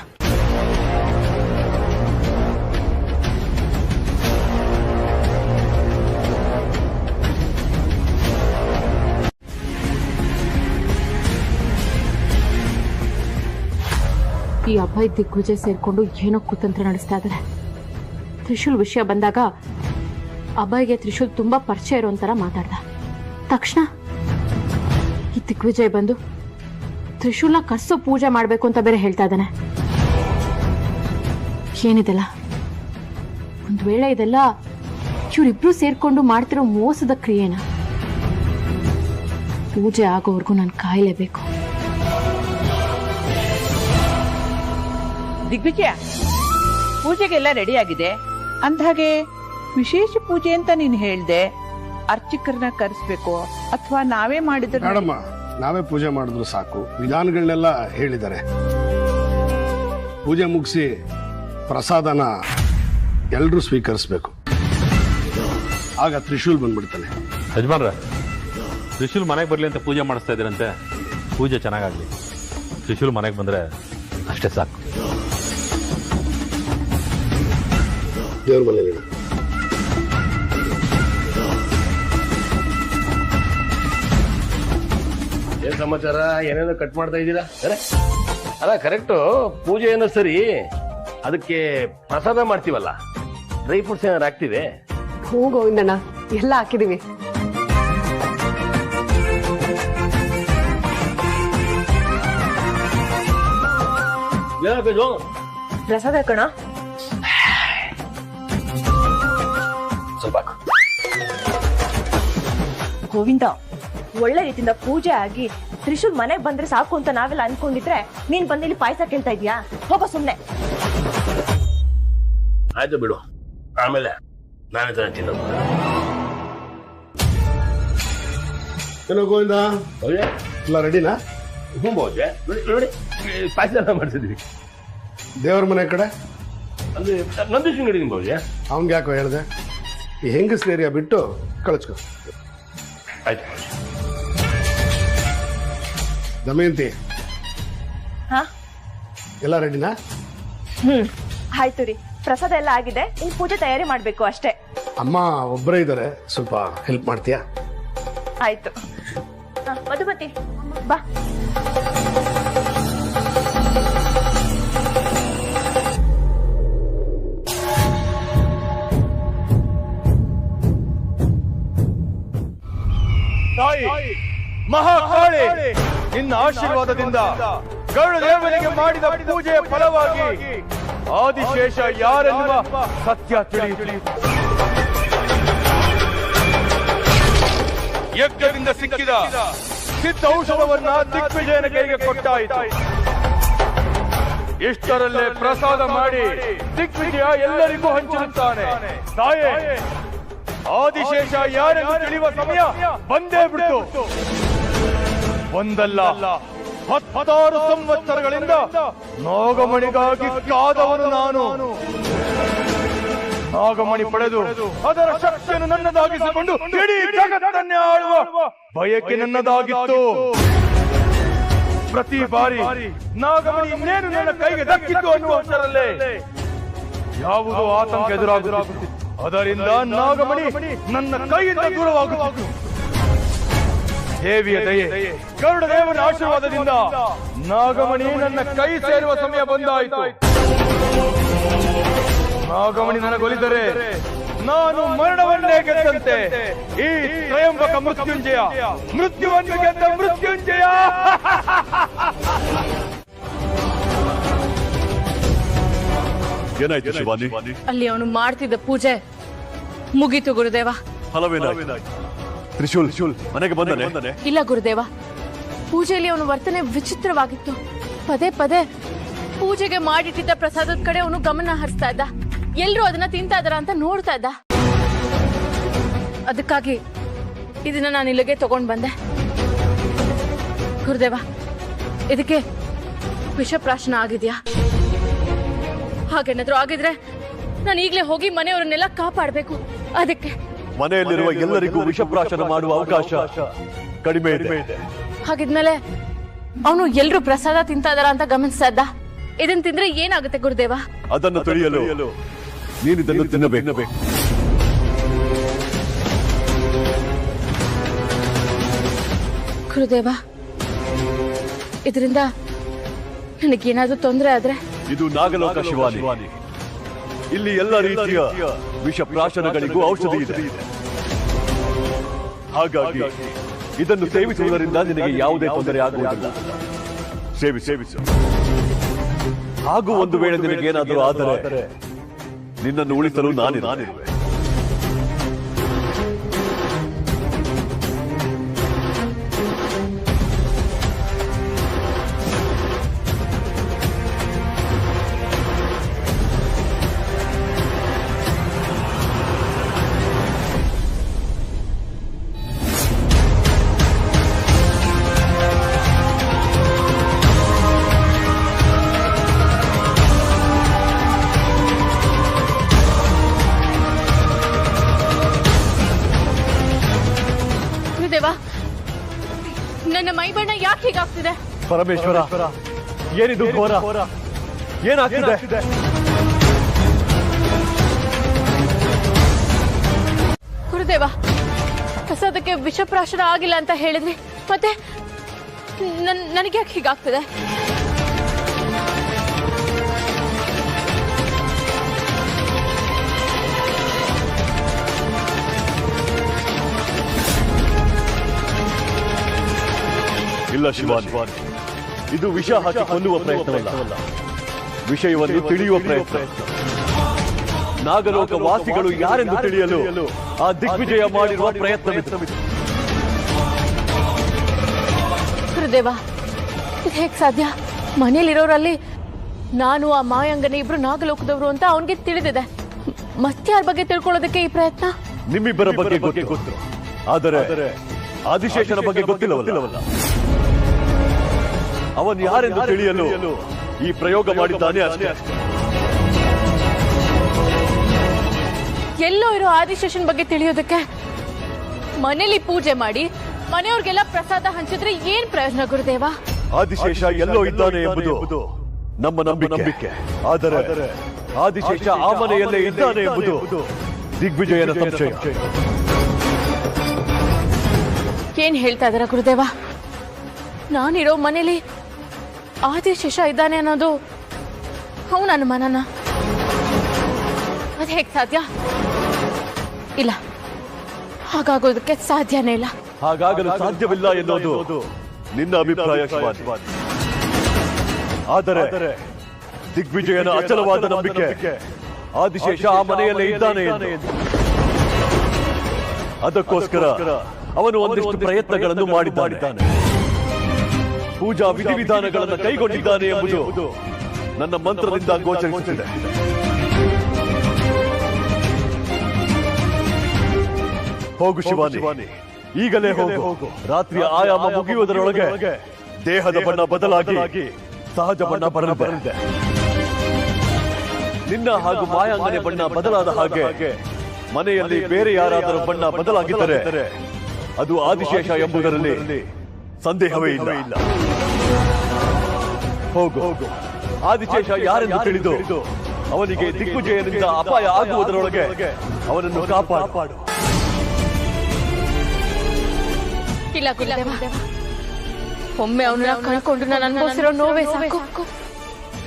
ಈ ಅಭಯ್ ದಿಗ್ವಿಜಯ್ ಸೇರ್ಕೊಂಡು ಏನೋ ಕುತಂತ್ರ ನಡೆಸ್ತಾ ಇದ್ದಾರೆ. ತ್ರಿಶೂಲ್ ವಿಷಯ ಬಂದಾಗ ಅಭಯ್ಗೆ ತ್ರಿಶೂಲ್ ತುಂಬಾ ಪರಿಚಯ ಇರೋ ಒಂಥರ ಮಾತಾಡ್ದ. ತಕ್ಷಣ ಈ ದಿಗ್ವಿಜಯ್ ಬಂದು ತ್ರಿಶೂಲ್ನ ಕರ್ಸೋ ಪೂಜೆ ಮಾಡ್ಬೇಕು ಅಂತ ಬೇರೆ ಹೇಳ್ತಾ ಇದ್ದಾನೆ. ಏನಿದೆಲ್ಲ? ಒಂದ್ ವೇಳೆ ಇದೆಲ್ಲ ಇವರಿಬ್ರು ಸೇರ್ಕೊಂಡು ಮಾಡ್ತಿರೋ ಮೋಸದ ಕ್ರಿಯೆನ? ಪೂಜೆ ಆಗೋವರೆಗೂ ನಾನು ಕಾಯಲೇಬೇಕು. ದಿಗ್ವಿಜಯ, ಪೂಜೆಗೆಲ್ಲ ರೆಡಿ ಆಗಿದೆ. ಅಂದ್ಹಾಗೆ ವಿಶೇಷ ಪೂಜೆ ಅಂತ ನೀನು ಹೇಳ್ದೆ, ಅರ್ಚಕರನ್ನ ಕರೆಸ್ಬೇಕು ಅಥವಾ ನಾವೇ ಮಾಡಿದ್ರೆ? ಮೇಡಮ್ಮ, ನಾವೇ ಪೂಜೆ ಮಾಡಿದ್ರು ಸಾಕು. ವಿಧಾನಗಳನ್ನೆಲ್ಲ ಹೇಳಿದ್ದಾರೆ. ಪೂಜೆ ಮುಗಿಸಿ ಪ್ರಸಾದನ ಎಲ್ರೂ ಸ್ವೀಕರಿಸ್ಬೇಕು. ಆಗ ತ್ರಿಶೂಲ್ ಬಂದ್ಬಿಡ್ತಾನೆ. ಯಜಮಾನ್ರ, ತ್ರಿಶೂಲ್ ಮನೆಗೆ ಬರಲಿ ಅಂತ ಪೂಜೆ ಮಾಡಿಸ್ತಾ ಇದ್ದೀರಂತೆ. ಪೂಜೆ ಚೆನ್ನಾಗಾಗ್ಲಿ, ತ್ರಿಶೂಲ್ ಮನೆಗೆ ಬಂದ್ರೆ ಅಷ್ಟೇ ಸಾಕು. ದೇವ್ರ ಮನೇಲಿ ಏನ್ ಸಮಾಚಾರ? ಏನೇನೋ ಕಟ್ ಮಾಡ್ತಾ ಇದ್ದೀರಾ? ಅಲ್ಲ, ಕರೆಕ್ಟು. ಪೂಜೆ ಏನೋ ಸರಿ, ಅದಕ್ಕೆ ಪ್ರಸಾದ ಮಾಡ್ತೀವಲ್ಲ, ಡ್ರೈ ಫ್ರೂಟ್ಸ್ ಏನಾರು ಹಾಕ್ತಿವೆ? ಹ್ಞೂ ಗೋವಿಂದಣ್ಣ, ಎಲ್ಲ ಹಾಕಿದೀವಿ. ಪ್ರಸಾದ ಕಣ ಸ್ವಲ್ಪ ಗೋವಿಂದ, ಒಳ್ಳೆ ರೀತಿಯಿಂದ ಪೂಜೆ ಆಗಿ ತ್ರಿಶೂಲ್ ಮನೆಗೆ ಬಂದ್ರೆ ಸಾಕು ಅಂತ ನಾವೆಲ್ಲ ಅನ್ಕೊಂಡಿದ್ರೆ ನೀನ್ ಬಂದು ಇಲ್ಲಿ ಪಾಯಸ ಕೇಳ್ತಾ ಇದೀಯಾ? ಹೋಗೋ ಸುಮ್ನೆ. ಆಯ್ತು ಬಿಡು, ಆಮೇಲೆ ನಾನೇ ತರ ತಿನ್ನೋದು. ಏನೋ ಗೋವಿಂದ, ಎಲ್ಲ ರೆಡಿನಾ? ಹ್ಞೂ ಬಹುಜೆ, ನೋಡಿ ಪಾಯಸ ಎಲ್ಲ ಮಾಡಿಸಿದ್ವಿ. ದೇವ್ರ ಮನೆ ಕಡೆ ಅಂದ್ರೆ ನಂದೀಶ್ ನೋಡಿದೀನಿ ಬಹುಜೆ. ಅವನ್ಗೆ ಯಾಕೋ ಹೇಳ್ದೆ? ಈ ಹೆಂಗಸ್ ಏರಿಯಾ ಬಿಟ್ಟು ಕಳಿಸ್ಕೊ. ಆಯ್ತು ದಮಯಂತಿ, ಹಾ ಎಲ್ಲ ರೆಡಿನಾ? ಆಯ್ತು ರೀ, ಪ್ರಸಾದ ಎಲ್ಲ ಆಗಿದೆ. ಇನ್ ಪೂಜೆ ತಯಾರಿ ಮಾಡ್ಬೇಕು ಅಷ್ಟೇ. ಅಮ್ಮ ಒಬ್ಬರೇ ಇದ್ದಾರೆ, ಸ್ವಲ್ಪ ಹೆಲ್ಪ್ ಮಾಡ್ತೀಯಾ? ಆಯ್ತು. ಮಧುಮತಿ ಬಾ. ತಾಯಿ ಮಹಾಕಾಳಿ, ನಿನ್ನ ಆಶೀರ್ವಾದದಿಂದ ಗರುಡ ದೇವನಿಗೆ ಮಾಡಿದ ಪೂಜೆಯ ಫಲವಾಗಿ ಆದಿಶೇಷ ಯಾರೆನ್ನುವ ಸತ್ಯ ತಿಳಿಯಿತು. ಯಜ್ಞದಿಂದ ಸಿಕ್ಕಿದ ಸಿದ್ಧ ಔಷಧವನ್ನ ದಿಗ್ವಿಜಯನ ಕೈಗೆ ಕೊಟ್ಟಾಯಿತು. ಇಷ್ಟರಲ್ಲೇ ಪ್ರಸಾದ ಮಾಡಿ ದಿಗ್ವಿಜಯ ಎಲ್ಲರಿಗೂ ಹಂಚಿರುತ್ತಾನೆ. ತಾಯೇ, ಆದಿಶೇಷ ಯಾರೆಂದು ತಿಳಿಯುವ ಸಮಯ ಬಂದೇ ಬಿಡ್ತು. ಒಂದಲ್ಲ 16 ಸಂವತ್ಸರಗಳಿಂದ ನಾಗಮಣಿಗಾಗಿ ಕಾದವನು ನಾನು. ನಾಗಮಣಿ ಪಡೆದು ಅದರ ಶಕ್ತಿಯನ್ನು ನನ್ನದಾಗಿಸಿಕೊಂಡು ಇಡೀ ಜಗತ್ತನ್ನೇ ಆಳುವ ಬಯಕೆ ನನ್ನದಾಗಿತ್ತು. ಪ್ರತಿ ಬಾರಿ ನಾಗಮಣಿ ಇನ್ನೇನು ನನ್ನ ಕೈಗೆ ದಕ್ಕಿತ್ತು ಅನ್ನುವಷ್ಟರಲ್ಲೇ ಯಾವುದೋ ಆತಂಕ ಎದುರಾಗುತ್ತಿತ್ತು. ಅದರಿಂದ ನಾಗಮಣಿ ನನ್ನ ಕೈಯಿಂದ ದೂರವಾಗುತ್ತಿತ್ತು. ದೇವಿಯ ದಯೆ, ಗರುಡ ದೇವನ ಆಶೀರ್ವಾದದಿಂದ ನಾಗಮಣಿ ನನ್ನ ಕೈ ಸೇರುವ ಸಮಯ ಬಂದಾಯಿತು. ನಾಗಮಣಿ ನನಗೊಲಿದರೆ ನಾನು ಮರಣವನ್ನೇ ಗೆದ್ದಂತೆ. ಈ ತ್ರಯಂಬಕ ಮೃತ್ಯುಂಜಯ, ಮೃತ್ಯುವನ್ನು ಗೆದ್ದ ಮೃತ್ಯುಂಜಯ. ಏನಾಯ್ತು ಶಿವಾನಿ? ಅಲ್ಲಿ ಅವನು ಮಾಡ್ತಿದ್ದ ಪೂಜೆ ಮುಗೀತು ಗುರುದೇವ. ಫಲವೇನಾಯ್ತು? ತ್ರಿಶೂಲ್ ಮನೆಗೆ ಬಂದನೆ? ಇಲ್ಲ ಗುರುದೇವ, ಪೂಜೆಯಲ್ಲಿ ಅವನ ವರ್ತನೆ ವಿಚಿತ್ರವಾಗಿತ್ತು. ಪದೇ ಪದೇ ಪೂಜೆಗೆ ಮಾಡಿಟ್ಟಿದ್ದ ಪ್ರಸಾದದ ಕಡೆ ಅವನು ಗಮನ ಹರಿಸ್ತಾ ಇದ್ದ. ಎಲ್ರೂ ಅದನ್ನ ತಿಂತಾ ಇದಾರ ಅಂತ ನೋಡ್ತಾ ಇದ್ದ. ಅದಕ್ಕಾಗಿ ಇದನ್ನ ನಾನು ಇಲ್ಲಿಗೆ ತಗೊಂಡ್ ಬಂದೆ. ಗುರುದೇವ, ಇದಕ್ಕೆ ವಿಷಪ್ರಾಶನ ಆಗಿದ್ಯಾ? ಹಾಗೇನಾದ್ರೂ ಆಗಿದ್ರೆ ನಾನು ಈಗಲೇ ಹೋಗಿ ಮನೆಯವರನ್ನೆಲ್ಲ ಕಾಪಾಡಬೇಕು. ಅದಕ್ಕೆ ಮನೆಯಲ್ಲಿರುವ ಎಲ್ಲರಿಗೂ ವಿಷಪ್ರಾಶನ ಮಾಡುವ ಅವಕಾಶ ಕಡಿಮೆ ಇದೆ. ಹಾಗಿದ್ಮೇಲೆ ಅವನು ಎಲ್ರು ಪ್ರಸಾದ ತಿಂತಾ ಇದಾರ ಅಂತ ಗಮನಿಸ್ತಾ ಇದ್ದ. ಇದನ್ನ ತಿಂದ್ರೆ ಏನಾಗುತ್ತೆ ಗುರುದೇವ? ಅದನ್ನು ತಿಳಿಯಲು ನೀನಿದನ್ನು ತಿನ್ನಬೇಕು. ಗುರುದೇವ, ಇದರಿಂದ ನನಗೇನಾದ್ರೂ ತೊಂದರೆ ಆದ್ರೆ? ಇದು ನಾಗಲೋಕ ಶಿವಾನಿ. ಇಲ್ಲಿ ಎಲ್ಲ ರೀತಿಯ ವಿಷಪ್ರಾಶನಗಳಿಗೂ ಔಷಧಿ ಇದೆ. ಹಾಗಾಗಿ ಇದನ್ನು ಸೇವಿಸುವುದರಿಂದ ನಿನಗೆ ಯಾವುದೇ ತೊಂದರೆ ಆಗುವುದಿಲ್ಲ. ಸೇವಿಸು. ಹಾಗೂ ಒಂದು ವೇಳೆ ನಿನಗೇನಾದರೂ ಆದರೆ ನಿನ್ನನ್ನು ಉಳಿಸಲು ನಾನಿರುವೆ. ನನ್ನ ಮೈಬಣ್ಣ ಯಾಕೆ ಹೀಗಾಗ್ತಿದೆ? ಪರಮೇಶ್ವರ, ಏನಿದು ಘೋರ? ಏನಾಗ್ತಿದೆ? ಗುರುದೇವ, ಪ್ರಸಾದಕ್ಕೆ ವಿಷಪ್ರಾಶನ ಆಗಿಲ್ಲ ಅಂತ ಹೇಳಿದ್ರಿ, ಮತ್ತೆ ನನಗೆ ಯಾಕೆ ಹೀಗಾಗ್ತಿದೆ? ಇಲ್ಲ ಶಿವಾನಿ, ಇದು ವಿಷ ಹಾಕಿ ಕೊಲ್ಲುವ ಪ್ರಯತ್ನವಲ್ಲ, ವಿಷಯವನ್ನು ತಿಳಿಯುವ ಪ್ರಯತ್ನ. ನಾಗಲೋಕ ವಾಸಿಗಳು ಯಾರೆಂದು ತಿಳಿಯಲು ಆ ದಿಗ್ವಿಜಯ ಮಾಡಿರುವ ಪ್ರಯತ್ನವಿತ್ತು. ಗುರುದೇವ, ಇದು ಹೇಗೆ ಸಾಧ್ಯ? ಮನೇಲಿರೋರಲ್ಲಿ ನಾನು ಆ ಮಾಯಾಂಗನ ಇಬ್ರು ನಾಗಲೋಕದವರು ಅಂತ ಅವನಿಗೆ ತಿಳಿದಿದೆ. ಮತ್ತಾರ ಬಗ್ಗೆ ತಿಳ್ಕೊಳ್ಳೋದಕ್ಕೆ ಈ ಪ್ರಯತ್ನ? ನಿಮ್ಮಿಬ್ಬರ ಬಗ್ಗೆ ಗೊತ್ತು, ಆದರೆ ಆದಿಶೇಷನ ಬಗ್ಗೆ ಗೊತ್ತಿಲ್ಲವಲ್ಲ. ಅವನು ಯಾರೆಂದು ತಿಳಿಯಲು ಈ ಪ್ರಯೋಗ ಮಾಡಿದ್ದಾನೆ ಅಷ್ಟೇ. ಎಲ್ಲೋ ಇರೋ ಆದಿಶೇಷನ್ ಬಗ್ಗೆ ತಿಳಿಯೋದಕ್ಕೆ ಮನೇಲಿ ಪೂಜೆ ಮಾಡಿ ಮನೆಯವ್ರಿಗೆಲ್ಲ ಪ್ರಸಾದ ಹಂಚಿದ್ರೆ ಏನ್ ಪ್ರಯೋಜನ ಗುರುದೇವ? ಆದಿಶೇಷ ಎಲ್ಲೋ ಇದ್ದಾನೆ ಎಂಬುದು ನಮ್ಮ ನಂಬಿಕೆ. ಆದರೆ ಆದಿಶೇಷ ಆ ಮನೆಯಲ್ಲೇ ಇದ್ದಾನೆ ಎಂಬುದು ದಿಗ್ವಿಜಯನ ಸಂಶಯ. ಏನ್ ಹೇಳ್ತಾ ಇದಾರ ಗುರುದೇವ? ನಾನಿರೋ ಮನೇಲಿ ಆದಿಶೇಷ ಇದ್ದಾನೆ ಅನ್ನೋದು ಅವನ ಅನುಮಾನನ? ಅದ್ ಹೇಗ್ ಸಾಧ್ಯ? ಇಲ್ಲ, ಹಾಗಾಗೋದಕ್ಕೆ ಸಾಧ್ಯನೇ ಇಲ್ಲ. ಹಾಗಾಗಲು ಸಾಧ್ಯವಿಲ್ಲ ಎನ್ನುವುದು ನಿನ್ನ ಅಭಿಪ್ರಾಯ ಶಿವಾನಿ. ಆದರೆ ದಿಗ್ವಿಜಯನ ಅಚಲವಾದ ನಂಬಿಕೆ ಆದಿಶೇಷ ಆ ಮನೆಯಲ್ಲೇ ಇದ್ದಾನೆ ಎಂದು. ಅದಕ್ಕೋಸ್ಕರ ಅವನು ಒಂದಿಷ್ಟು ಪ್ರಯತ್ನಗಳನ್ನು ಮಾಡಿದ್ದಾನೆ, ಪೂಜಾ ವಿಧಿವಿಧಾನಗಳನ್ನು ಕೈಗೊಂಡಿದ್ದಾನೆ ಎಂಬುದು ನನ್ನ ಮಂತ್ರದಿಂದ ಗೋಚರಿಸುತ್ತಿದೆ. ಹೋಗು ಶಿವಾನಿ, ಈಗಲೇ ಹೋಗು. ರಾತ್ರಿಯ ಆಯಾಮ ಮುಗಿಯುವುದರೊಳಗೆ ದೇಹದ ಬಣ್ಣ ಬದಲಾಗಿ ಸಹಜ ಬಣ್ಣ ಬರಲಿದೆ. ನಿನ್ನ ಹಾಗೂ ಮಾಯಾಂಗನೆ ಬಣ್ಣ ಬದಲಾದ ಹಾಗೆ ಮನೆಯಲ್ಲಿ ಬೇರೆ ಯಾರಾದರೂ ಬಣ್ಣ ಬದಲಾಗಿದ್ದರೆ ಅದು ಆದಿಶೇಷ ಎಂಬುದರಲ್ಲಿ ಸಂದೇಹವೇ ಇಲ್ಲ. ಹೋಗು. ಆದಿಶೇಷ ಯಾರೆಂದು ತಿಳಿದು ಅವನಿಗೆ ದಿಗ್ವಿಜಯನಿಂದ ಅಪಾಯ ಆಗುವುದರೊಳಗೆ ಅವನನ್ನು ಕಾಪಾಡು. ಇಲ್ಲ ಗುರುದೇವ, ಒಮ್ಮೆ ಅವನ್ನ ಕಳ್ಕೊಂಡು ನಾನು ಅನುಭವಿಸಿರೋ ನೋವೇ ಸಾಕು.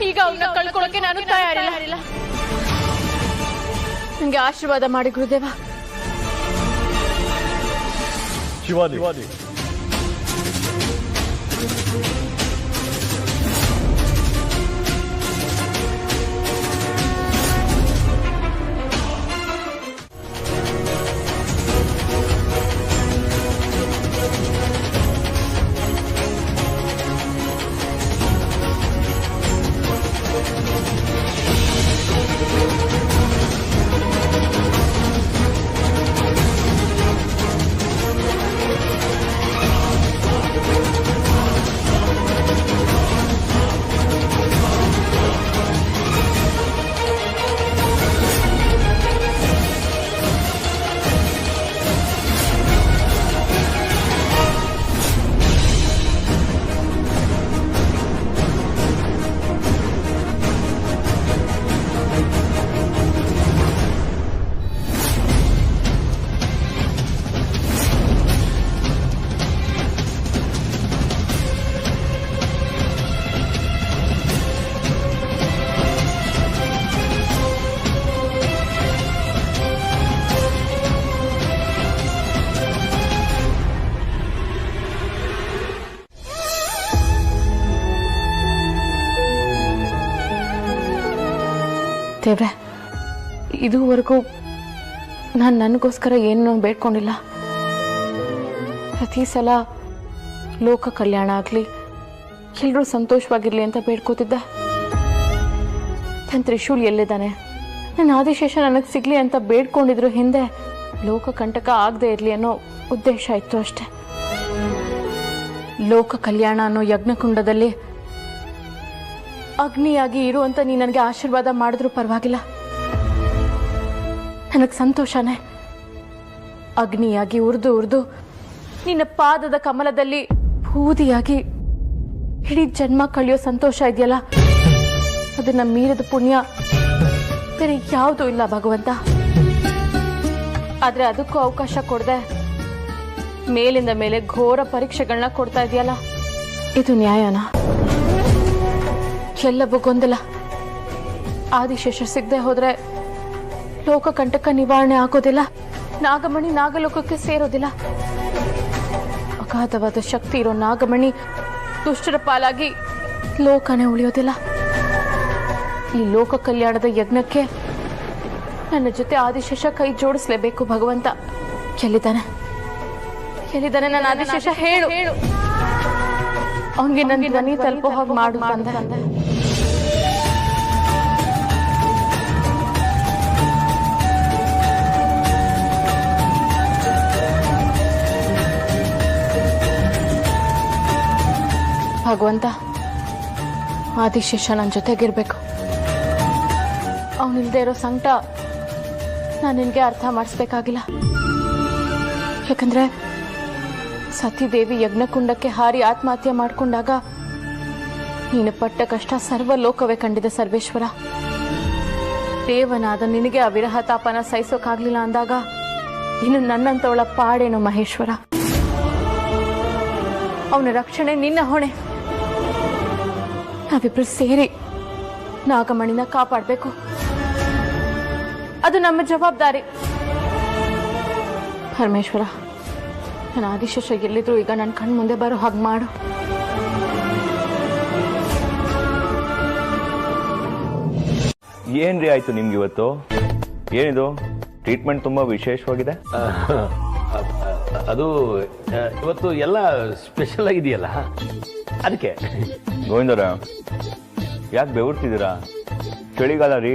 ಈಗ ಅವನ್ನ ಕಳ್ಕೊಳ್ಳೋಕೆ ನಾನು ತಯಾರಿಲ್ಲ. ನಂಗೆ ಆಶೀರ್ವಾದ ಮಾಡಿ ಗುರುದೇವ. ಶಿವಾನಿ, ದೇವ್ರೆ, ಇದುವರೆಗೂ ನಾನು ನನಗೋಸ್ಕರ ಏನೂ ಬೇಡ್ಕೊಂಡಿಲ್ಲ. ಪ್ರತಿ ಸಲ ಲೋಕ ಕಲ್ಯಾಣ ಆಗಲಿ, ಎಲ್ಲರೂ ಸಂತೋಷವಾಗಿರ್ಲಿ ಅಂತ ಬೇಡ್ಕೋತಿದ್ದೆ. ನನ್ನ ತ್ರಿಶೂಲ್ ಎಲ್ಲಿದ್ದಾನೆ, ನನ್ನ ಆದಿಶೇಷ ನನಗೆ ಸಿಗ್ಲಿ ಅಂತ ಬೇಡ್ಕೊಂಡಿದ್ರು ಹಿಂದೆ ಲೋಕ ಕಂಟಕ ಆಗದೆ ಇರಲಿ ಅನ್ನೋ ಉದ್ದೇಶ ಇತ್ತು ಅಷ್ಟೆ. ಲೋಕ ಕಲ್ಯಾಣ ಅನ್ನೋ ಯಜ್ಞಕುಂಡದಲ್ಲಿ ಅಗ್ನಿಯಾಗಿ ಇರು ಅಂತ ನೀ ನನಗೆ ಆಶೀರ್ವಾದ ಮಾಡಿದ್ರು ಪರವಾಗಿಲ್ಲ, ನನಗೆ ಸಂತೋಷನೇ. ಅಗ್ನಿಯಾಗಿ ಉರಿದು ನಿನ್ನ ಪಾದದ ಕಮಲದಲ್ಲಿ ಬೂದಿಯಾಗಿ ಇಡೀ ಜನ್ಮ ಕಳೆಯೋ ಸಂತೋಷ ಇದೆಯಲ್ಲ, ಅದನ್ನ ಮೀರಿದ ಪುಣ್ಯ ಬೇರೆ ಯಾವುದೂ ಇಲ್ಲ ಭಗವಂತ. ಆದ್ರೆ ಅದಕ್ಕೂ ಅವಕಾಶ ಕೊಡದೆ ಮೇಲಿಂದ ಮೇಲೆ ಘೋರ ಪರೀಕ್ಷೆಗಳನ್ನ ಕೊಡ್ತಾ ಇದೆಯಲ್ಲ, ಇದು ನ್ಯಾಯನಾ? ಎಲ್ಲವೂ ಗೊಂದಲ. ಆದಿಶೇಷ ಸಿಗದೆ ಹೋದ್ರೆ ಲೋಕ ಕಂಟಕ ನಿವಾರಣೆ ಆಗೋದಿಲ್ಲ, ನಾಗಮಣಿ ನಾಗಲೋಕಕ್ಕೆ ಸೇರೋದಿಲ್ಲ. ಅಗಾಧವಾದ ಶಕ್ತಿ ಇರೋ ನಾಗಮಣಿ ದುಷ್ಟರ ಪಾಲಾಗಿ ಲೋಕನೇ ಉಳಿಯೋದಿಲ್ಲ. ಈ ಲೋಕ ಕಲ್ಯಾಣದ ಯಜ್ಞಕ್ಕೆ ನನ್ನ ಜೊತೆ ಆದಿಶೇಷ ಕೈ ಜೋಡಿಸ್ಲೇಬೇಕು ಭಗವಂತ. ಎಲ್ಲಿದ್ದಾನೆ ನನ್ನ ಆದಿಶೇಷ? ಹೇಳು, ಅವನಿಗೆ ನನ್ನ ಧ್ವನಿ ತಲುಪೋ ಹಾಗೆ ಮಾಡು ಅಂದೆ. ಭಗವಂತ, ಆದಿಶೇಷ ನನ್ನ ಜೊತೆಗಿರ್ಬೇಕು. ಅವನಿಲ್ದೇ ಇರೋ ಸಂಕಟ ನಾನು ನಿನಗೆ ಅರ್ಥ ಮಾಡಿಸ್ಬೇಕಾಗಿಲ್ಲ. ಯಾಕಂದ್ರೆ ಸತಿದೇವಿ ಯಜ್ಞಕುಂಡಕ್ಕೆ ಹಾರಿ ಆತ್ಮಹತ್ಯೆ ಮಾಡಿಕೊಂಡಾಗ ನೀನು ಪಟ್ಟ ಕಷ್ಟ ಸರ್ವ ಲೋಕವೇ ಕಂಡಿದೆ ಸರ್ವೇಶ್ವರ. ದೇವನಾದ ನಿನಗೆ ಆ ವಿರಹ ತಾಪನ ಸಹಿಸೋಕಾಗ್ಲಿಲ್ಲ ಅಂದಾಗ ಇನ್ನು ನನ್ನಂತವಳ ಪಾಡೇನು ಮಹೇಶ್ವರ. ಅವನ ರಕ್ಷಣೆ ನಿನ್ನ ಹೊಣೆ. ನಾವಿಬ್ರು ಸೇರಿ ನಾಗಮಣಿನ ಕಾಪಾಡಬೇಕು, ಅದು ನಮ್ಮ ಜವಾಬ್ದಾರಿ. ಪರಮೇಶ್ವರ, ನನ್ನ ಆದಿಶೇಷ ಎಲ್ಲಿದ್ರು ಈಗ ನನ್ನ ಕಣ್ಣು ಮುಂದೆ ಬರೋ ಹಾಗೆ ಮಾಡು. ಏನ್ರಿ ಆಯ್ತು ನಿಮ್ಗೆ ಇವತ್ತು? ಏನಿದು ಟ್ರೀಟ್ಮೆಂಟ್ ತುಂಬಾ ವಿಶೇಷವಾಗಿದೆ? ಅದು ಇವತ್ತು ಎಲ್ಲ ಸ್ಪೆಷಲ್ ಆಗಿದೆಯಲ್ಲ, ಅದಕ್ಕೆ. ಗೋವಿಂದರ, ಯಾಕೆ ಬೆವರ್ತಿದ್ದೀರಾ? ಚಳಿಗಾಲ ರೀ.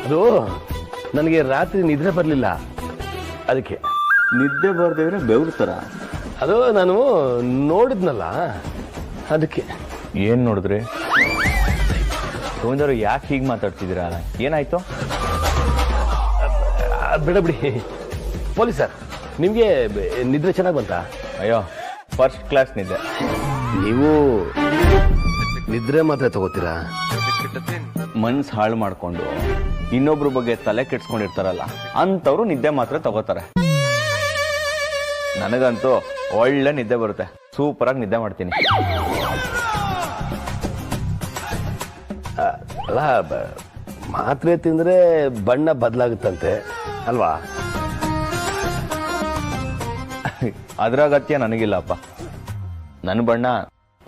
ಅದು ನನಗೆ ರಾತ್ರಿ ನಿದ್ರೆ ಬರಲಿಲ್ಲ, ಅದಕ್ಕೆ. ನಿದ್ದೆ ಬರ್ದಿದ್ರೆ ಬೆವರ್ತಾರ? ಅದು ನಾನು ನೋಡಿದ್ನಲ್ಲ, ಅದಕ್ಕೆ. ಏನ್ ನೋಡಿದ್ರಿ? ಗೋವಿಂದವ್ರು ಯಾಕೆ ಹೀಗೆ ಮಾತಾಡ್ತಿದ್ದೀರಾ? ಏನಾಯ್ತು? ಬಿಡ ಬಿಡಿ. ಪೊಲೀಸರ್, ನಿಮಗೆ ನಿದ್ರೆ ಚೆನ್ನಾಗಿ ಬಂತಾ? ಅಯ್ಯೋ, ಫಸ್ಟ್ ಕ್ಲಾಸ್ ನಿದ್ದೆ. ನೀವು ನಿದ್ರೆ ಮಾತ್ರ ತಗೋತೀರಾ? ಮನ್ಸು ಹಾಳು ಮಾಡ್ಕೊಂಡು ಇನ್ನೊಬ್ರ ಬಗ್ಗೆ ತಲೆ ಕೆಡ್ಸ್ಕೊಂಡಿರ್ತಾರಲ್ಲ, ಅಂತವ್ರು ನಿದ್ದೆ ಮಾತ್ರ ತಗೋತಾರೆ. ನನಗಂತೂ ಒಳ್ಳೆ ನಿದ್ದೆ ಬರುತ್ತೆ, ಸೂಪರ್ ಆಗಿ ನಿದ್ದೆ ಮಾಡ್ತೀನಿ. ಅಲ್ಲ, ಮಾತ್ರೆ ತಿಂದ್ರೆ ಬಣ್ಣ ಬದಲಾಗುತ್ತಂತೆ ಅಲ್ವಾ? ಅದ್ರ ಅಗತ್ಯ ನನಗಿಲ್ಲಪ್ಪ. ನನ್ನ ಬಣ್ಣ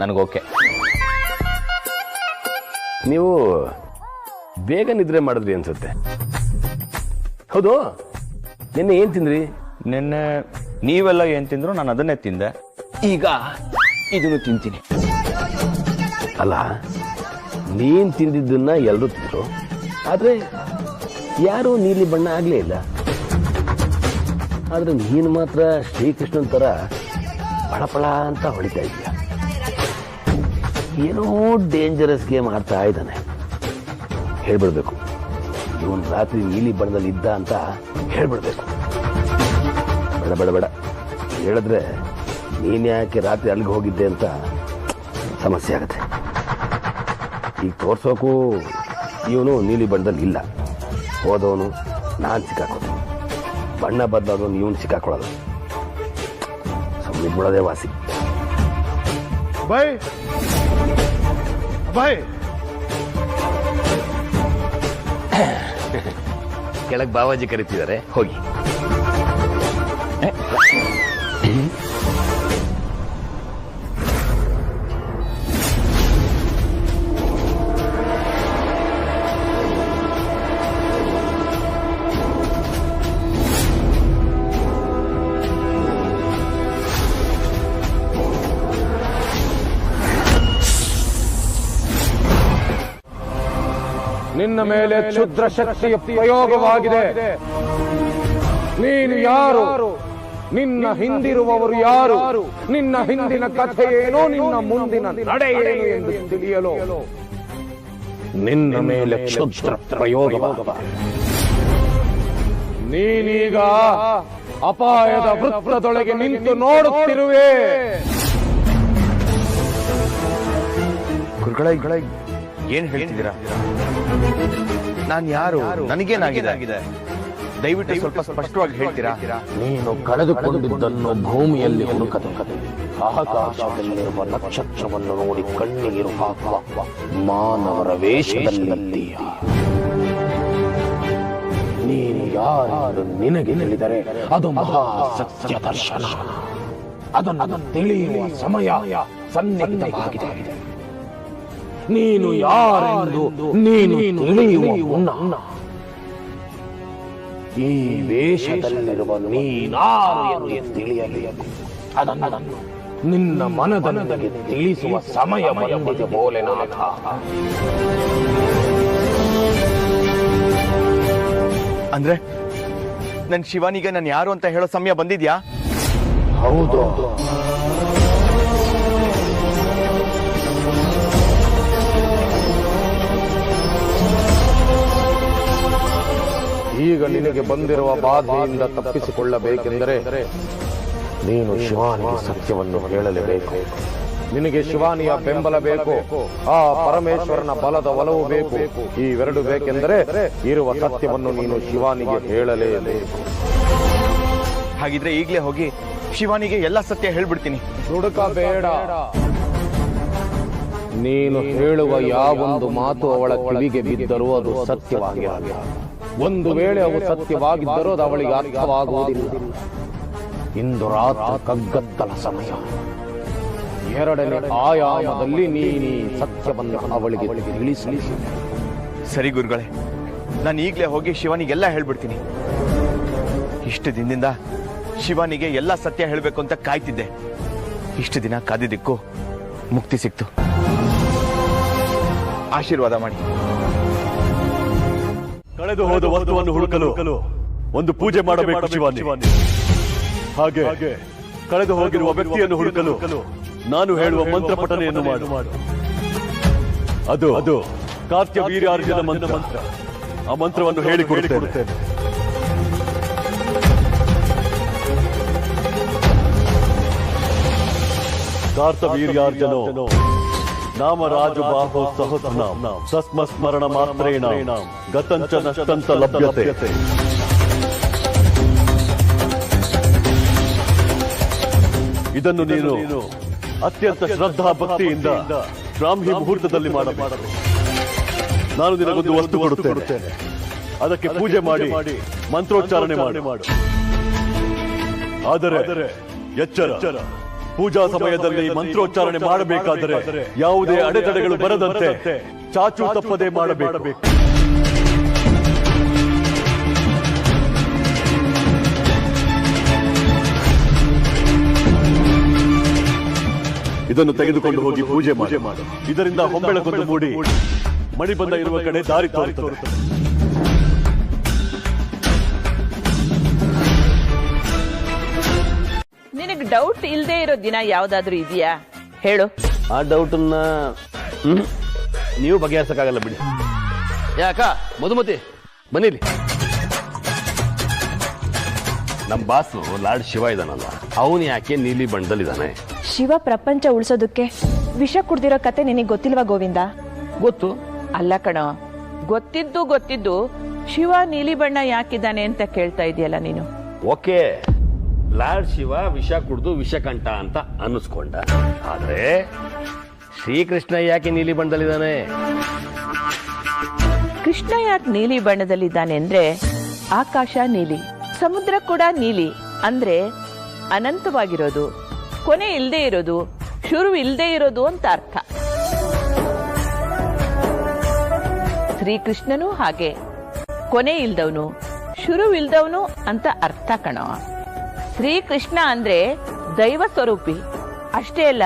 ನನಗೋಕೆ. ನೀವು ಬೇಗ ನಿದ್ರೆ ಮಾಡಿದ್ರಿ ಅನ್ಸುತ್ತೆ. ಹೌದು, ನಿನ್ನೆ ಏನ್ ತಿಂದ್ರಿ? ನಿನ್ನೆ ನೀವೆಲ್ಲ ಏನ್ ತಿಂದ್ರು ನಾನು ಅದನ್ನೇ ತಿಂದೆ. ಈಗ ಇದನ್ನು ತಿಂತೀನಿ. ಅಲ್ಲ, ನೀನ್ ತಿಂದಿದ್ದನ್ನ ಎಲ್ಲರೂ ತಿಂದ್ರು, ಆದ್ರೆ ಯಾರು ನೀಲಿ ಬಣ್ಣ ಆಗ್ಲೇ ಇಲ್ಲ. ಆದ್ರೆ ನೀನು ಮಾತ್ರ ಶ್ರೀಕೃಷ್ಣನ್ ತರ ಪಳಪಳ ಅಂತ ಹೊಳಿತಾ ಇದೀಯ. ಏನೋ ಡೇಂಜರಸ್ ಗೇಮ್ ಆಡ್ತಾ ಇದ್ದಾನೆ. ಹೇಳ್ಬಿಡ್ಬೇಕು, ಇವನ್ ರಾತ್ರಿ ನೀಲಿ ಬಣ್ಣದಲ್ಲಿ ಇದ್ದ ಅಂತ ಹೇಳ್ಬಿಡ್ಬೇಕು. ಬೇಡ ಬೇಡ ಬೇಡ, ಹೇಳಿದ್ರೆ ನೀನ್ ಯಾಕೆ ರಾತ್ರಿ ಅಲ್ಲಿಗೆ ಹೋಗಿದ್ದೆ ಅಂತ ಸಮಸ್ಯೆ ಆಗುತ್ತೆ. ಈಗ ತೋರ್ಸೋಕು ಇವನು ನೀಲಿ ಬಣ್ಣದಲ್ಲಿ ಇಲ್ಲ. ಹೋದವನು ನಾನು ಸಿಕ್ಕಾಕೋದು, ಬಣ್ಣ ಬದಲಾದವನು ಇವನು ಸಿಕ್ಕಾಕೊಳ್ಳೋದು. ಸುಮ್ಮನೆ ಬಿಡೋದೇ ವಾಸಿ. ಬಾಯ್ ಬಾಯ್, ಕೆಳಗೆ ಬಾವಾಜಿ ಕರೀತಿದ್ದಾರೆ, ಹೋಗಿ. ನಿನ್ನ ಮೇಲೆ ಕ್ಷುದ್ರ ಶಕ್ತಿಯ ಪ್ರಯೋಗವಾಗಿದೆ. ನೀನು ಯಾರು? ನಿನ್ನ ಹಿಂದಿರುವವರು ಯಾರು? ನಿನ್ನ ಹಿಂದಿನ ಕಥೆ ಏನೋ, ನಿನ್ನ ಮುಂದಿನ ನಡೆ ಏನು ಎಂದು ತಿಳಿಯಲು ನಿನ್ನ ಮೇಲೆ ಕ್ಷುದ್ರ ಪ್ರಯೋಗವಾಗಬಾರದು. ನೀನೀಗ ಅಪಾಯದ ವೃತ್ತದೊಳಗೆ ನಿಂತು ನೋಡುತ್ತಿರುವೆ. ಗುರುಗಳೇ, ಏನ್ ಹೇಳ್ತಿದ್ದೀರಾ? ನಾನು ಯಾರು? ನನಗೇನಾಗಿದೆ? ದಯವಿಟ್ಟು ಸ್ವಲ್ಪ ಸ್ಪಷ್ಟವಾಗಿ ಹೇಳ್ತೀರಾ? ನೀನು ಕಳೆದುಕೊಂಡಿದ್ದನ್ನು ಭೂಮಿಯಲ್ಲಿ ಹುಡುಕದೆ ಆಕಾಶದಲ್ಲಿರುವ ನಕ್ಷತ್ರವನ್ನು ನೋಡಿ ಕಣ್ಣೀರು ಹಾಕುವ ಮಾನವರ ವೇಷದಲ್ಲಿ ನೀನು ಯಾರು ನಿನಗೆ ತಿಳಿದರೆ ಅದು ಮಹಾ ಸತ್ಯ ದರ್ಶನ. ಅದನ್ನು ತಿಳಿಯುವ ಸಮಯ ಸನ್ನಿಹಿತವಾಗಿದೆ. ನೀನು ಯಾರೆಂದು ನೀನು ತಿಳಿಯುವ ಮುನ್ನ ಈ ವೇಷದಲ್ಲಿರುವ ನೀನಾರು ಎಂದು ತಿಳಿಯಬೇಕು. ಅದನ್ನು ನಿನ್ನ ಮನದೊಂದಿಗೆ ತಿಳಿಸುವ ಸಮಯ ಬಂದಿದೆ ಭೋಲೆನಾಥ. ಅಂದ್ರೆ ನನ್ ಶಿವಾನಿಗೆ ನಾನು ಯಾರು ಅಂತ ಹೇಳೋ ಸಮಯ ಬಂದಿದ್ಯಾ? ಹೌದು. ಈಗ ನಿನಗೆ ಬಂದಿರುವ ಬಾಧೆಯಿಂದ ತಪ್ಪಿಸಿಕೊಳ್ಳಬೇಕೆಂದರೆ ನೀನು ಶಿವಾನಿಗೆ ಸತ್ಯವನ್ನು ಹೇಳಲೇಬೇಕು. ನಿನಗೆ ಶಿವಾನಿಯ ಬೆಂಬಲ ಬೇಕು, ಆ ಪರಮೇಶ್ವರನ ಬಲದ ಒಲವು ಬೇಕು. ಇವೆರಡು ಬೇಕೆಂದರೆ ಇರುವ ಸತ್ಯವನ್ನು ನೀನು ಶಿವಾನಿಗೆ ಹೇಳಲೇಬೇಕು. ಹಾಗಿದ್ರೆ ಈಗಲೇ ಹೋಗಿ ಶಿವಾನಿಗೆ ಎಲ್ಲ ಸತ್ಯ ಹೇಳ್ಬಿಡ್ತೀನಿ. ಹುಡುಕಬೇಡ. ನೀನು ಹೇಳುವ ಯಾವೊಂದು ಮಾತು ಅವಳ ಕಿವಿಗೆ ಬಿದ್ದರೂ ಅದು ಸತ್ಯವಾಗಿರಲ್ಲ. ಒಂದು ವೇಳೆ ಅವು ಸತ್ಯವಾಗಿದ್ದರೂ ಅದು ಅವಳಿಗೆ ಅರ್ಥವಾಗುವುದಿಲ್ಲ. ಇಂದು ರಾತ್ರಿ ಕಗ್ಗತ್ತಲ ಸಮಯ. ಎರಡನೇ ಆಯಾಮದಲ್ಲಿ ನೀನು ಸತ್ಯವನ್ನು ಅವಳಿಗೆ ತಿಳಿಸಲಿ. ಸರಿ ಗುರುಗಳೇ, ನಾನು ಈಗಲೇ ಹೋಗಿ ಶಿವಾನಿಗೆಲ್ಲ ಹೇಳ್ಬಿಡ್ತೀನಿ. ಇಷ್ಟು ದಿನದಿಂದ ಶಿವಾನಿಗೆ ಎಲ್ಲ ಸತ್ಯ ಹೇಳಬೇಕು ಅಂತ ಕಾಯ್ತಿದ್ದೆ. ಇಷ್ಟು ದಿನ ಕಾದಿದ್ದಕ್ಕೂ ಮುಕ್ತಿ ಸಿಕ್ತು. ಆಶೀರ್ವಾದ ಮಾಡಿ. ಕಳೆದು ಹೋದ ವಸ್ತುವನ್ನು ಹುಡುಕಲು ಒಂದು ಪೂಜೆ ಮಾಡಬೇಕು ಶಿವಾನಿ. ಹಾಗೆ ಕಳೆದು ಹೋಗಿರುವ ವ್ಯಕ್ತಿಯನ್ನು ಹುಡುಕಲು ನಾನು ಹೇಳುವ ಮಂತ್ರ ಪಠನೆಯನ್ನು ಮಾಡು. ಅದು ಕಾರ್ತ್ಯ ವೀರ್ಯಾರ್ಜುನ ಮಂತ್ರ. ಆ ಮಂತ್ರವನ್ನು ಹೇಳಿಕೊಡುತ್ತೇನೆ. ಕಾರ್ತವೀರ್ಯಾರ್ಜನೋ ನಾಮರಾಜ ಬಾಹೋ ಸಹಸ್ರನಾಮ ತಸ್ಮಸ್ಮರಣ ಮಾತ್ರೇಣ ಗತಂಚ ನಷ್ಟಂತ ಲಭ್ಯತೆ. ಇದನ್ನು ನೀನು ಅತ್ಯಂತ ಶ್ರದ್ಧಾ ಭಕ್ತಿಯಿಂದ ಬ್ರಾಹ್ಮಿ ಮುಹೂರ್ತದಲ್ಲಿ ಮಾಡಬೇಕು. ನಾನು ನಿನಗೊಂದು ವಸ್ತು ಕೊಡುತ್ತೇನೆ. ಅದಕ್ಕೆ ಪೂಜೆ ಮಾಡಿ ಮಂತ್ರೋಚ್ಚಾರಣೆ ಮಾಡು. ಆದರೆ ಎಚ್ಚರ, ಪೂಜಾ ಸಮಯದಲ್ಲಿ ಮಂತ್ರೋಚ್ಚಾರಣೆ ಮಾಡಬೇಕಾದರೆ ಯಾವುದೇ ಅಡೆತಡೆಗಳು ಬರದಂತೆ ಚಾಚು ತಪ್ಪದೆ ಮಾಡಬೇಕು. ಇದನ್ನು ತೆಗೆದುಕೊಂಡು ಹೋಗಿ ಪೂಜೆ ಮಾಡು. ಇದರಿಂದ ಹೊಂಬೆಳಗೊಂದು ಮೂಡಿ ಮಣಿಬಂಧ ಇರುವ ಕಡೆ ದಾರಿ ತೋರುತ್ತದೆ. ನಿನಗೆ ಡೌಟ್ ಇಲ್ಲದೆ ಇರೋ ದಿನ ಯಾವ್ದಾದ್ರು ಇದೆಯಾ ಹೇಳು. ಆ ಡೌಟನ್ನ ನೀವು ಬಗೆಹರಿಸಕ್ಕಾಗಲ್ಲ ಬಿಡಿ. ಯಾಕ ಮಧುಮತಿ ಬನ್ನಿರಿ. ನಮ್ಮ ಬಾಸು ಲಾರ್ಡ್ ಶಿವ ಇದಾನಲ್ಲ, ಅವನು ಯಾಕೆ ನೀಲಿ ಬಣ್ಣದಲ್ಲಿದ್ದಾನೆ? ಶಿವ ಪ್ರಪಂಚ ಉಳಿಸೋದಕ್ಕೆ ವಿಷ ಕುಡ್ದಿರೋ ಕತೆ ನಿನಗೆ ಗೊತ್ತಿಲ್ವಾ ಗೋವಿಂದ? ಗೊತ್ತು. ಅಲ್ಲ ಕಣೋ, ಗೊತ್ತಿದ್ದು ಶಿವ ನೀಲಿ ಬಣ್ಣ ಯಾಕಿದ್ದಾನೆ ಅಂತ ಕೇಳ್ತಾ ಇದೆಯಲ್ಲ ನೀನು. ಓಕೆ, ಲಾರ್ಡ್ ಶಿವ ವಿಷ ಕುಡ್ದು ವಿಷಕಂಠ ಅಂತ ಅನ್ನಿಸ್ಕೊಂಡ. ಆದ್ರೆ ಶ್ರೀಕೃಷ್ಣ ಯಾಕೆ ನೀಲಿ ಬಣ್ಣದಲ್ಲಿದ್ದಾನೆ? ಕೃಷ್ಣ ಯಾಕೆ ನೀಲಿ ಬಣ್ಣದಲ್ಲಿದ್ದಾನೆ ಅಂದ್ರೆ ಆಕಾಶ ನೀಲಿ, ಸಮುದ್ರ ಕೂಡ ನೀಲಿ. ಅಂದ್ರೆ ಅನಂತವಾಗಿರೋದು, ಕೊನೆ ಇಲ್ಲದೆ ಇರೋದು, ಶುರು ಇಲ್ಲದೆ ಇರೋದು ಅಂತ ಅರ್ಥ. ಶ್ರೀಕೃಷ್ಣನೂ ಹಾಗೆ ಕೊನೆ ಇಲ್ದವನು, ಶುರು ಇಲ್ದವನು ಅಂತ ಅರ್ಥ ಕಣ. ಶ್ರೀಕೃಷ್ಣ ಅಂದ್ರೆ ದೈವ ಸ್ವರೂಪಿ ಅಷ್ಟೇ ಅಲ್ಲ,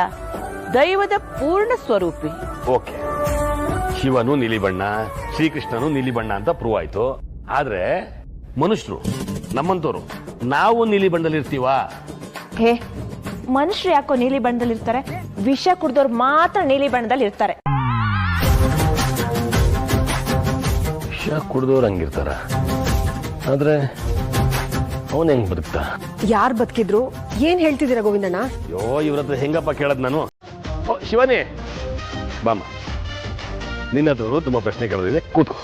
ದೈವದ ಪೂರ್ಣ ಸ್ವರೂಪಿ. ಓಕೆ, ಶಿವನು ನೀಲಿ ಬಣ್ಣ, ಶ್ರೀಕೃಷ್ಣನು ನೀಲಿ ಬಣ್ಣ ಅಂತ ಪ್ರೂವ್ ಆಯ್ತು. ಆದ್ರೆ ಮನುಷ್ಯರು, ನಮ್ಮಂತವ್ರು, ನಾವು ನೀಲಿ ಬಣ್ಣದಲ್ಲಿ ಇರ್ತೀವಾ? ಹೇ, ಮನುಷ್ಯರು ಯಾಕೋ ನೀಲಿ ಬಣ್ಣದಲ್ಲಿ ಇರ್ತಾರೆ? ವಿಷ ಕುಡ್ದವ್ರು ಮಾತ್ರ ನೀಲಿ ಬಣ್ಣದಲ್ಲಿ ಇರ್ತಾರೆ. ವಿಷ ಕುಡ್ದವ್ರು ಹಂಗಿರ್ತಾರ, ಆದ್ರೆ ಅವನ್ ಹೆಂಗ್ ಬದುಕ್ತಾ? ಯಾರು ಬದುಕಿದ್ರು? ಏನ್ ಹೇಳ್ತಿದ್ದೀರಾ ಗೋವಿಂದಣ್ಣ? ಅಯ್ಯೋ, ಇವ್ರ ಹತ್ರ ಹೆಂಗಪ್ಪ ಕೇಳದ್ ನಾನು? ಶಿವನೇ ಬಾಮ, ನಿನ್ನದು ತುಂಬಾ ಪ್ರಶ್ನೆ ಕೇಳೋದಿದೆ, ಕೂತು.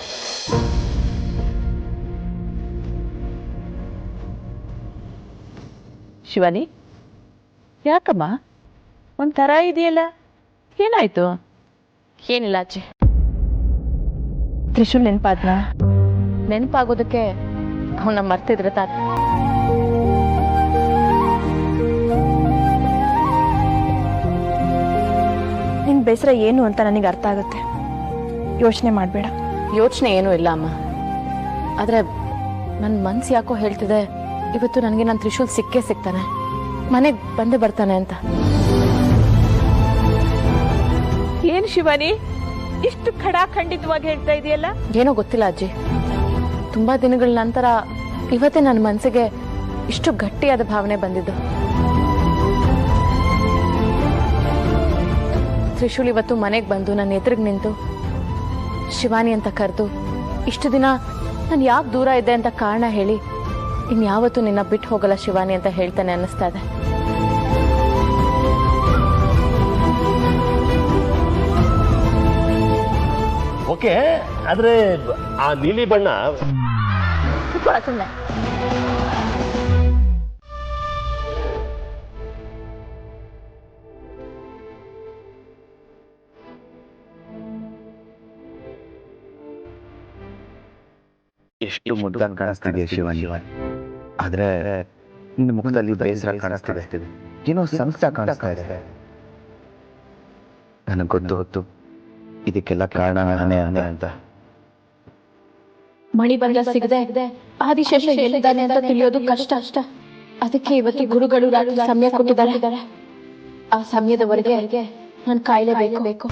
ಶಿವಾನಿ, ಯಾಕಮ್ಮ ಒಂಥರ ಇದೆಯಲ್ಲ, ಏನಾಯ್ತು? ಏನಿಲ್ಲ ಅಜ್ಜಿ, ತ್ರಿಶೂಲ್ ನೆನಪಾದ್ನ. ನೆನಪಾಗೋದಕ್ಕೆ ಅವನ್ನ ಮರ್ತಿದ್ರೆ ತಾತ. ನಿನ್ ಬೇಸರ ಏನು ಅಂತ ನನಗೆ ಅರ್ಥ ಆಗುತ್ತೆ. ಯೋಚನೆ ಮಾಡಬೇಡ. ಯೋಚನೆ ಏನೂ ಇಲ್ಲ ಅಮ್ಮ, ಆದ್ರೆ ನನ್ನ ಮನ್ಸು ಯಾಕೋ ಹೇಳ್ತಿದೆ ಇವತ್ತು ನನಗೆ ನನ್ನ ತ್ರಿಶೂಲ್ ಸಿಕ್ಕೇ ಸಿಗ್ತಾನೆ, ಮನೆಗೆ ಬಂದೇ ಬರ್ತಾನೆ ಅಂತ. ಏನ್ ಶಿವಾನಿ ಇಷ್ಟು ಖಡಾಖಂಡಿತವಾಗಿ ಹೇಳ್ತಾ ಇದೆಯಲ್ಲ? ಏನೋ ಗೊತ್ತಿಲ್ಲ ಅಜ್ಜಿ, ತುಂಬಾ ದಿನಗಳ ನಂತರ ಇವತ್ತೇ ನನ್ನ ಮನಸ್ಸಿಗೆ ಇಷ್ಟು ಗಟ್ಟಿಯಾದ ಭಾವನೆ ಬಂದಿದ್ದು. ತ್ರಿಶೂಲ್ ಇವತ್ತು ಮನೆಗೆ ಬಂದು ನನ್ನ ಎದುರಿಗೆ ನಿಂತು ಶಿವಾನಿ ಅಂತ ಕರೆದು ಇಷ್ಟು ದಿನ ನಾನು ಯಾಕೆ ದೂರ ಇದ್ದೆ ಅಂತ ಕಾರಣ ಹೇಳಿ ಇನ್ಯಾವತ್ತೂ ನಿನ್ನ ಬಿಟ್ಟು ಹೋಗಲ್ಲ ಶಿವಾನಿ ಅಂತ ಹೇಳ್ತಾನೆ ಅನ್ನಿಸ್ತಾ ಇದೆ. ಓಕೆ, ಆದ್ರೆ ಆ ನೀಲಿ ಬಣ್ಣ ಎಷ್ಟು ಮುದ್ದಾಗಿ ಕಾಣಿಸ್ತಿದೆಯಾ ಶಿವಾನಿ, ಆದ್ರೆ ನಿನ್ನ ಮುಖದಲ್ಲಿ ಬೇಸರ ಕಾಣಿಸ್ತಿದೆ, ಏನೋ ಸಂಕಟ ಕಾಣಿಸ್ತಾ ಇದೆ. ನನಗೆ ಗೊತ್ತು ಇದಕ್ಕೆಲ್ಲ ಕಾರಣ ನಾನೇ ಅಂತ. ಮಣಿಬಂಧ ಸಿಗದೆ ಆದಿಶೇಷ ಎಲ್ಲಿದ್ದಾನೆ ಅಂತ ತಿಳಿಯೋದು ಕಷ್ಟ. ಅದಕ್ಕೆ ಇವತ್ತು ಗುರುಗಳು ಸಮಯ ಕೊಟ್ಟಿದ್ದಾರೆ. ಆ ಸಮಯದವರೆಗೆ ನಾನು ಕಾಯಲೇಬೇಕು.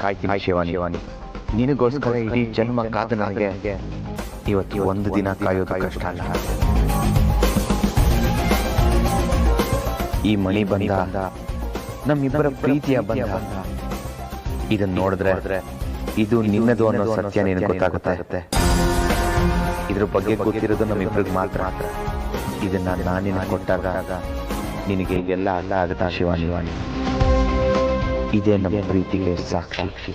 ಕಾಯ್ತೀನಿ ಶಿವಾನಿ. ನಿನಗೋಸ್ಕರ ಇಡೀ ಜನ್ಮ ಕಾದ ನನಗೆ ಇವತ್ತು ಒಂದು ದಿನ ಕಾಯೋದು ಕಷ್ಟ ಅಲ್ಲ. ಈ ಮಣಿ ಬಂದ ನಮ್ಮಿಬ್ಬರ ಪ್ರೀತಿಯ ಬಂದ ಇದನ್ನ ನೋಡಿದ್ರೆ ಇದು ನಿನ್ನದು ಅನ್ನೋ ಸತ್ಯ ನಿನಗೆ ಗೊತ್ತಾಗುತ್ತೆ. ಇದ್ರ ಬಗ್ಗೆ ಗೊತ್ತಿರೋದು ನಮ್ಮಿಬ್ರಿಗೆ ಮಾತ್ರ. ಇದನ್ನ ನಾನಿನ ಕೊಟ್ಟಾಗ ನಿನಗೆ ಎಲ್ಲ ಅಲ್ಲ ಆಗುತ್ತಾ ಶಿವಾನಿ. ಇದೇ ನಮ್ಮ ಪ್ರೀತಿಗೆ ಸಾಕ್ಷಿ.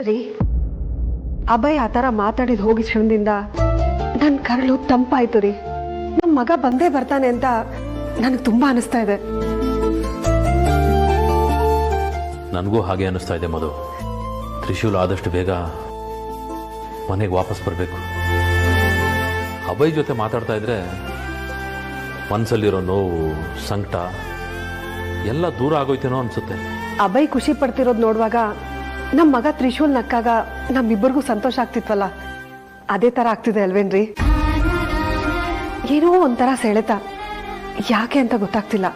ರೀ, ಅಭಯ್ ಆ ಥರ ಮಾತಾಡಿದ ಹೋಗಿ ಕ್ಷಣದಿಂದ ನನ್ನ ಕರಳು ತಂಪಾಯ್ತು ರೀ. ನಮ್ಮ ಮಗ ಬಂದೇ ಬರ್ತಾನೆ ಅಂತ ನನಗೆ ತುಂಬಾ ಅನಿಸ್ತಾ ಇದೆ. ನನಗೂ ಹಾಗೆ ಅನಿಸ್ತಾ ಇದೆ ಮಧು. ತ್ರಿಶೂಲ್ ಆದಷ್ಟು ಬೇಗ ಮನೆಗೆ ವಾಪಸ್ ಬರಬೇಕು. ಅಭಯ್ ಜೊತೆ ಮಾತಾಡ್ತಾ ಇದ್ರೆ ಮನಸ್ಸಲ್ಲಿರೋ ನೋವು, ಸಂಕಟ ಎಲ್ಲ ದೂರ ಆಗೋಯ್ತೇನೋ ಅನ್ಸುತ್ತೆ. ಅಭಯ್ ಖುಷಿ ಪಡ್ತಿರೋದು ನೋಡುವಾಗ ನಮ್ಮ ಮಗ ತ್ರಿಶೂಲ್ ನಕ್ಕಾಗ ನಮ್ಮಿಬ್ಬರಿಗೂ ಸಂತೋಷ ಆಗ್ತಿತ್ವಲ್ಲ, ಅದೇ ತರ ಆಗ್ತಿದೆ ಅಲ್ವೇನ್ರಿ? ಏನೋ ಒಂಥರ ಸೆಳೆತ, ಯಾಕೆ ಅಂತ ಗೊತ್ತಾಗ್ತಿಲ್ಲ.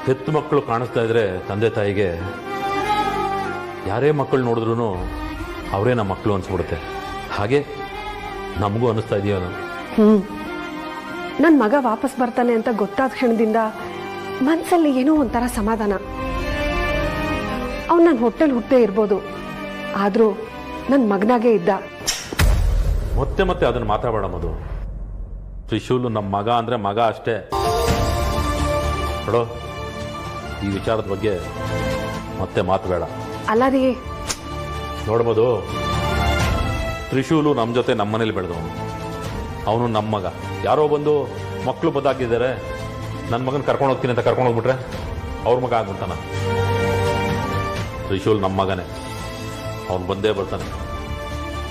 ಹೆತ್ತು ಮಕ್ಕಳು ಕಾಣಿಸ್ತಾ ಇದ್ರೆ ತಂದೆ ತಾಯಿಗೆ ಯಾರೇ ಮಕ್ಕಳು ನೋಡಿದ್ರು ಅವರೇ ನಮ್ಮ ಮಕ್ಕಳು ಅನ್ಸ್ಬಿಡುತ್ತೆ. ಹಾಗೆ ನಮಗೂ ಅನಿಸ್ತಾ ಇದೆಯೋ. ನನ್ನ ಮಗ ವಾಪಸ್ ಬರ್ತಾನೆ ಅಂತ ಗೊತ್ತಾದ ಕ್ಷಣದಿಂದ ಮನ್ಸಲ್ಲಿ ಏನೋ ಒಂಥರ ಸಮಾಧಾನ. ಅವ್ನು ನನ್ನ ಹೊಟ್ಟೆಲ್ ಹುಟ್ಟೇ ಇರ್ಬೋದು, ಆದ್ರೂ ನನ್ನ ಮಗನಾಗೆ ಇದ್ದ. ಮತ್ತೆ ಅದನ್ನು ಮಾತಾಡೋಣ ಮಧು. ತ್ರಿಶೂಲ್ ನಮ್ಮ ಮಗ ಅಂದ್ರೆ ಮಗ ಅಷ್ಟೇ. ನೋಡೋ, ಈ ವಿಚಾರದ ಬಗ್ಗೆ ಮತ್ತೆ ಮಾತು ಬೇಡ. ಅಲ್ಲ ರೀ, ನೋಡ್ಬೋದು, ತ್ರಿಶೂಲು ನಮ್ಮ ಜೊತೆ ನಮ್ಮ ಮನೇಲಿ ಬೆಳೆದವನು. ಅವನು ನಮ್ಮ ಮಗ. ಯಾರೋ ಬಂದು ಮಕ್ಕಳು ಬದ್ದಾಕಿದ್ದಾರೆ, ನನ್ನ ಮಗನ ಕರ್ಕೊಂಡು ಹೋಗ್ತೀನಿ ಅಂತ ಕರ್ಕೊಂಡು ಹೋಗ್ಬಿಟ್ರೆ ಅವ್ರ ಮಗ ಆಗ್ಬಿಡ್ತಾನ. ತ್ರಿಶೂಲ್ ನಮ್ಮ ಮಗನೇ, ಅವನು ಬಂದೇ ಬರ್ತಾನೆ.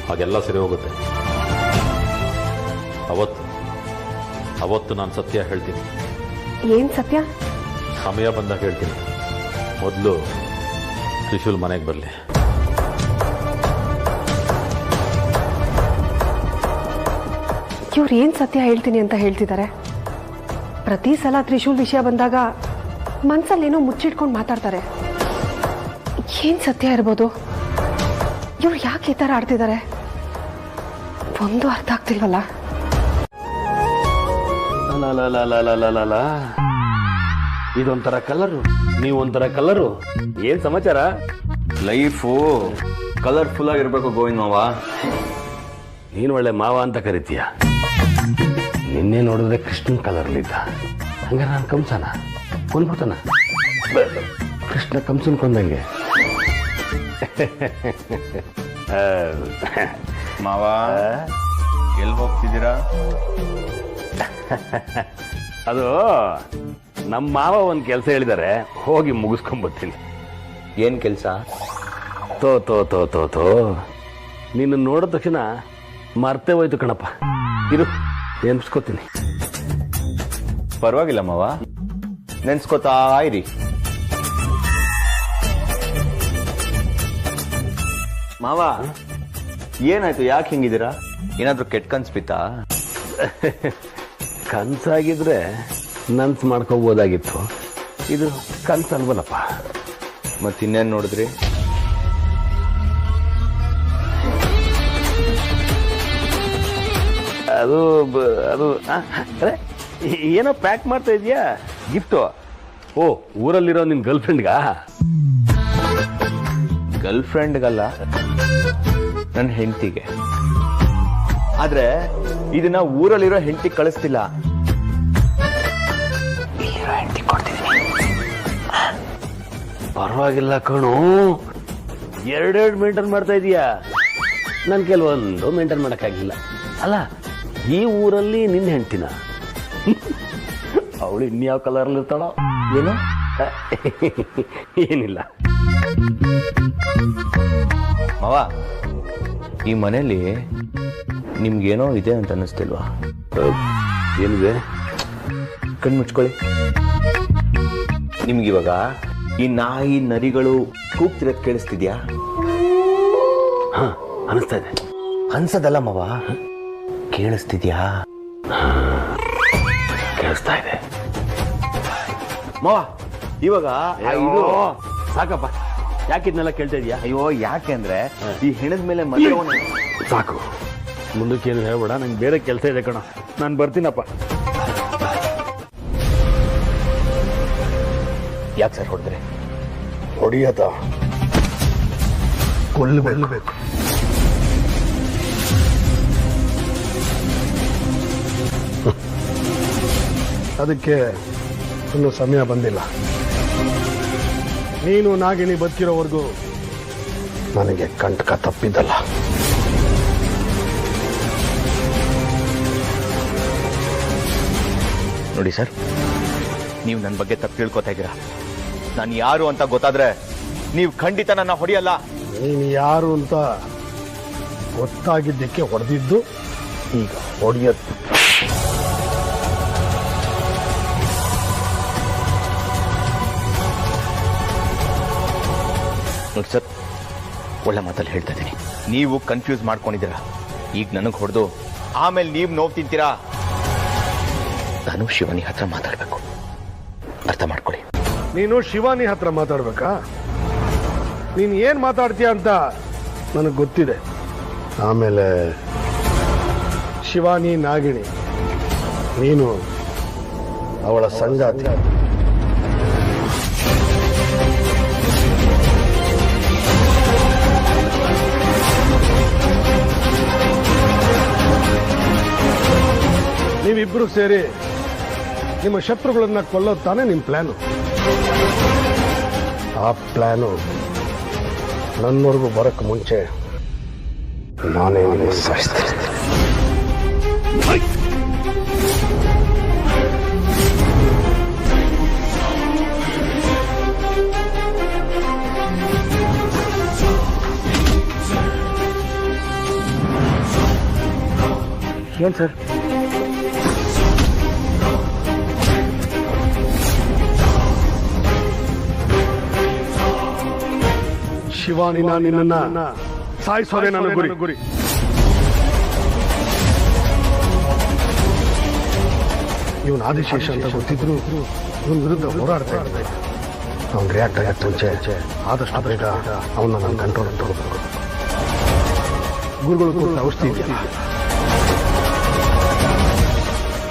ಹಾಗೆಲ್ಲ ಸರಿ ಹೋಗುತ್ತೆ. ಅವತ್ತು ನಾನು ಸತ್ಯ ಹೇಳ್ತೀನಿ. ಏನ್ ಸತ್ಯ? ಸಮಯ ಬಂದಾಗ ಹೇಳ್ತೀನಿ. ಮೊದಲು ತ್ರಿಶೂಲ್ ಮನೆಗೆ ಬರಲಿ. ಇವ್ರು ಏನ್ ಸತ್ಯ ಹೇಳ್ತೀನಿ ಅಂತ ಹೇಳ್ತಿದ್ದಾರೆ? ಪ್ರತಿ ಸಲ ತ್ರಿಶೂಲ್ ವಿಷಯ ಬಂದಾಗ ಮನ್ಸಲ್ಲೇನೋ ಮುಚ್ಚಿಟ್ಕೊಂಡು ಮಾತಾಡ್ತಾರೆ. ಏನ್ ಸತ್ಯ ಇರ್ಬೋದು? ಇವ್ರು ಯಾಕೆ ಈ ತರ ಆಡ್ತಿದ್ದಾರೆ? ಒಂದು ಅರ್ಥ ಆಗ್ತಿಲ್ವಲ್ಲ. ಇದೊಂಥರ ಕಲರು, ನೀವೊಂಥರ ಕಲರು. ಏನ್ ಸಮಾಚಾರ? ಲೈಫು ಕಲರ್ಫುಲ್ ಆಗಿರ್ಬೇಕು ಗೋವಿಂದ್ ಮಾವ. ನೀನು ಒಳ್ಳೆ ಮಾವ ಅಂತ ಕರಿತೀಯ. ನಿನ್ನೆ ನೋಡಿದ್ರೆ ಕೃಷ್ಣನ್ ಕಲರ್ಲಿದ್ದ. ಹಂಗಾರೆ ನಾನು ಕಂಸನ ಕೊಂದ್ಬಿಡ್ತಾನ? ಕೃಷ್ಣ ಕಂಸನ್ ಕೊಂದಂಗೆ. ಮಾವ ಎಲ್ಲಿ ಹೋಗ್ತಿದ್ದೀರಾ? ಅದು ನಮ್ಮ ಮಾವ ಒಂದು ಕೆಲಸ ಹೇಳಿದ್ದಾರೆ, ಹೋಗಿ ಮುಗಿಸ್ಕೊಂಡ್ಬರ್ತೀನಿ. ಏನ್ ಕೆಲಸ? ತೋ ನಿನ್ನ ನೋಡಿದ ತಕ್ಷಣ ಮರ್ತೇ ಹೋಯ್ತು ಕಣಪ್ಪ. ಇರು, ನೆನ್ಸ್ಕೋತೀನಿ. ಪರವಾಗಿಲ್ಲ ಮಾವ, ನೆನ್ಸ್ಕೋತಾ ಇರಿ. ಮಾವ ಏನಾಯ್ತು? ಯಾಕೆ ಹಿಂಗಿದ್ದೀರಾ? ಏನಾದ್ರೂ ಕೆಟ್ಟ ಕನ್ಸ್ ಬಿತ್ತಾ? ಕನ್ಸಾಗಿದ್ರೆ ನನ್ಸ್ ಮಾಡ್ಕೋಬೋದಾಗಿತ್ತು. ಇದು ಕನ್ಸಲ್ವಲ್ಲಪ್ಪ. ಮತ್ತಿನ್ನೇನು ನೋಡಿದ್ರಿ? ಅದು ಅರೆ, ಏನೋ ಪ್ಯಾಕ್ ಮಾಡ್ತಾ ಇದೀಯಾ? ಗಿಫ್ಟು? ಓ, ಊರಲ್ಲಿರೋ ನಿನ್ ಗರ್ಲ್ ಫ್ರೆಂಡ್ಗಾ? ಗರ್ಲ್ ಫ್ರೆಂಡ್ಗಲ್ಲ, ನನ್ನ ಹೆಂಡತಿಗೆ. ಆದ್ರೆ ಇದನ್ನ ಊರಲ್ಲಿರೋ ಹೆಂಡತಿ ಕಳಿಸ್ತಿಲ್ಲ, ಹೆಂಡತಿ ಕೊಡ್ತಿದ್ದೀನಿ. ಪರವಾಗಿಲ್ಲ ಕಣು, 2 ಮೇಂಟೈನ್ ಮಾಡ್ತಾ ಇದೀಯಾ. ನನ್ ಕೆಲವೊಂದು ಮೇಂಟೈನ್ ಮಾಡಕ್ಕಾಗಿಲ್ಲ. ಅಲ್ಲ, ಈ ಊರಲ್ಲಿ ನಿನ್ನ ಹೆಂಡ್ತಿನ? ಅವಳು ಇನ್ಯಾವ ಕಲರ್ಲಿ ಇರ್ತಾಳೋ ಏನು? ಏನಿಲ್ಲ ಮಾವ, ಈ ಮನೇಲಿ ನಿಮ್ಗೇನೋ ಇದೆ ಅಂತ ಅನ್ನಿಸ್ತಿಲ್ವಾ? ಏನಿದೆ? ಕಣ್ಣು ಮುಚ್ಕೊಳ್ಳಿ. ನಿಮ್ಗಿವಾಗ ಈ ನಾಯಿ ನರಿಗಳು ಕೂಗ್ತಿರೋದು ಕೇಳಿಸ್ತಿದ್ಯಾ? ಅನಿಸ್ತಾ ಇದೆ. ಅನ್ಸದಲ್ಲ ಮವ, ಕೇಳಿಸ್ತಿದ್ಯಾ? ಕೇಳಿಸ್ತಾ ಇದೆ ಮಾವ. ಇವಾಗ ಇದು ಸಾಕಪ್ಪ, ಯಾಕಿದ್ನೆಲ್ಲ ಕೇಳ್ತಾ ಇದೀಯಾ? ಅಯ್ಯೋ ಯಾಕೆ ಅಂದ್ರೆ ಈ ಹೆಣದ ಮೇಲೆ ಮದುವೆ ಸಾಕು, ಮುಂದಕ್ಕೆ ಏನು ಹೇಳ್ಬೇಡ, ನಂಗೆ ಬೇರೆ ಕೆಲಸ ಇದೆ ಕಣ, ನಾನು ಬರ್ತೀನಪ್ಪ. ಯಾಕೆ ಸರ್ ಹೊಡೆದ್ರೆ? ಹೊಡಿಯತ ಕೊಲ್ಲಬೇಕು. ಅದಕ್ಕೆ ಇನ್ನೂ ಸಮಯ ಬಂದಿಲ್ಲ. ನೀನು ನಾಗಿಣಿ ಬದುಕಿರೋವರೆಗೂ ನನಗೆ ಕಂಟಕ ತಪ್ಪಿದ್ದಲ್ಲ. ನೋಡಿ ಸರ್, ನೀವು ನನ್ನ ಬಗ್ಗೆ ತಪ್ಪು ತಿಳ್ಕೊತಾ ಇದ್ದೀರಾ. ನಾನು ಯಾರು ಅಂತ ಗೊತ್ತಾದ್ರೆ ನೀವು ಖಂಡಿತ ನನ್ನ ಹೊಡೆಯಲ್ಲ. ನೀನು ಯಾರು ಅಂತ ಗೊತ್ತಾಗಿದ್ದಕ್ಕೆ ಹೊಡೆದಿದ್ದು, ಈಗ ಹೊಡೆಯದ್ದು. ನೋಡಿ ಸರ್, ಒಳ್ಳೆ ಮಾತಲ್ಲಿ ಹೇಳ್ತಾ ಇದ್ದೀನಿ. ನೀವು ಕನ್ಫ್ಯೂಸ್ ಮಾಡ್ಕೊಂಡಿದ್ದೀರಾ. ಈಗ ನನಗೆ ಹೊಡೆದು ಆಮೇಲೆ ನೀವು ನೋವು ತಿಂತೀರಾ. ನಾನು ಶಿವಾನಿ ಹತ್ರ ಮಾತಾಡಬೇಕು, ಅರ್ಥ ಮಾಡ್ಕೊಳ್ಳಿ. ನೀನು ಶಿವಾನಿ ಹತ್ರ ಮಾತಾಡ್ಬೇಕಾ? ನೀನು ಏನ್ ಮಾತಾಡ್ತೀಯ ಅಂತ ನನಗೆ ಗೊತ್ತಿದೆ. ಆಮೇಲೆ ಶಿವಾನಿ ನಾಗಿಣಿ, ನೀನು ಅವಳ ಸಂಗಾತಿ. ನೀವಿಬ್ರು ಸೇರಿ ನಿಮ್ಮ ಶತ್ರುಗಳನ್ನ ಕೊಲ್ಲೋದು ತಾನೇ ನಿಮ್ಮ ಪ್ಲಾನು. ಆ ಪ್ಲಾನು ನನ್ನವರೆಗೂ ಬರಕ್ಕೆ ಮುಂಚೆ ನಾನೇ ಸಾಯಿಸ್ತೇನೆ. ಏನ್ ಸರ್? ಶಿವಾನಿನ ನಿನ್ನ ಸಾಯಿಸೋದೇ ನನ್ನ ಗುರಿ. ಇವನ್ ಆದಿಶೇಷ ಅಂತ ಗೊತ್ತಿದ್ರು ಇವನ್ ವಿರುದ್ಧ ಹೋರಾಡ್ತಾ ಇದ್ದೆ. ಅವ್ನು ರಿಯಾಕ್ಟ್ ಆಗಕ್ಕೆ ಮುಂಚೆ ಆದಷ್ಟು ಬೇಗ ಅವನ್ನ ನನ್ನ ಕಂಟ್ರೋಲ್ ತಗೋಬೇಕು. ಗುರುಗಳು ಕೂಡ ಔಷಧಿ ಇದೆಯಲ್ಲ,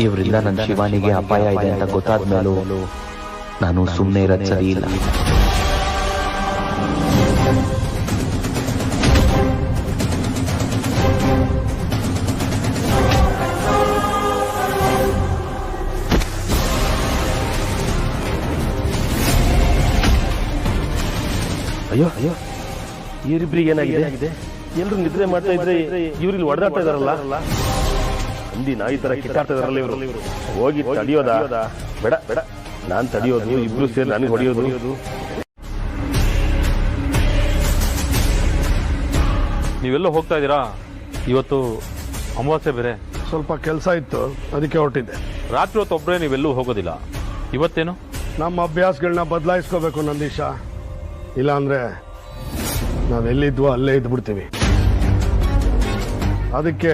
ಇವರಿಂದ ನನ್ನ ಶಿವಾನಿಗೆ ಅಪಾಯ ಇದೆ ಅಂತ ಗೊತ್ತಾದ ಮೇಲೂ ನಾನು ಸುಮ್ಮನೆ ಇರೋದು ಸರಿ ಇಲ್ಲ. ಅಯ್ಯೋ ಅಯ್ಯೋ, ಇವರಿಬ್ರಿಗೆ ಏನಾಗಿದೆ? ಎಲ್ರು ನಿದ್ರೆ ಮಾಡ್ತಾ ಇದ್ರೆ ಇವ್ರಿಲ್ಲಿ ಹೊಡೆದಾಡ್ತಾ ಇದಾರಲ್ಲ. ಹಂದಿ ನಾಯಿ ತರ ಕಿತ್ತಾಡ್ತಾ ಇದಾರಲ್ಲ ಇವರು. ಹೋಗಿ ತಡಿಯೋದಾ? ಬೇಡ ಬೇಡ, ನಾನ್ ತಡಿಯೋದು, ನೀವು ಇಬ್ರು ಸೇರಿ ನನಗೆ ಹೊಡೆಯೋದು. ನೀವೆಲ್ಲ ಹೋಗ್ತಾ ಇದ್ದೀರಾ? ಇವತ್ತು ಅಮಾವಾಸ್ಯೆ ಬೇರೆ. ಸ್ವಲ್ಪ ಕೆಲಸ ಇತ್ತು, ಅದಕ್ಕೆ ಹೊರಟಿದ್ದೆ. ರಾತ್ರಿ ಹೊತ್ತು ಒಬ್ಬರೇ ನೀವೆಲ್ಲೂ ಹೋಗೋದಿಲ್ಲ. ಇವತ್ತೇನು? ನಮ್ಮ ಅಭ್ಯಾಸಗಳನ್ನ ಬದಲಾಯಿಸ್ಕೋಬೇಕು ನಂದೀಶ. ಇಲ್ಲ ಅಂದ್ರೆ ನಾವೆಲ್ಲಿದ್ವೋ ಅಲ್ಲೇ ಇದ್ಬಿಡ್ತೀವಿ. ಅದಕ್ಕೆ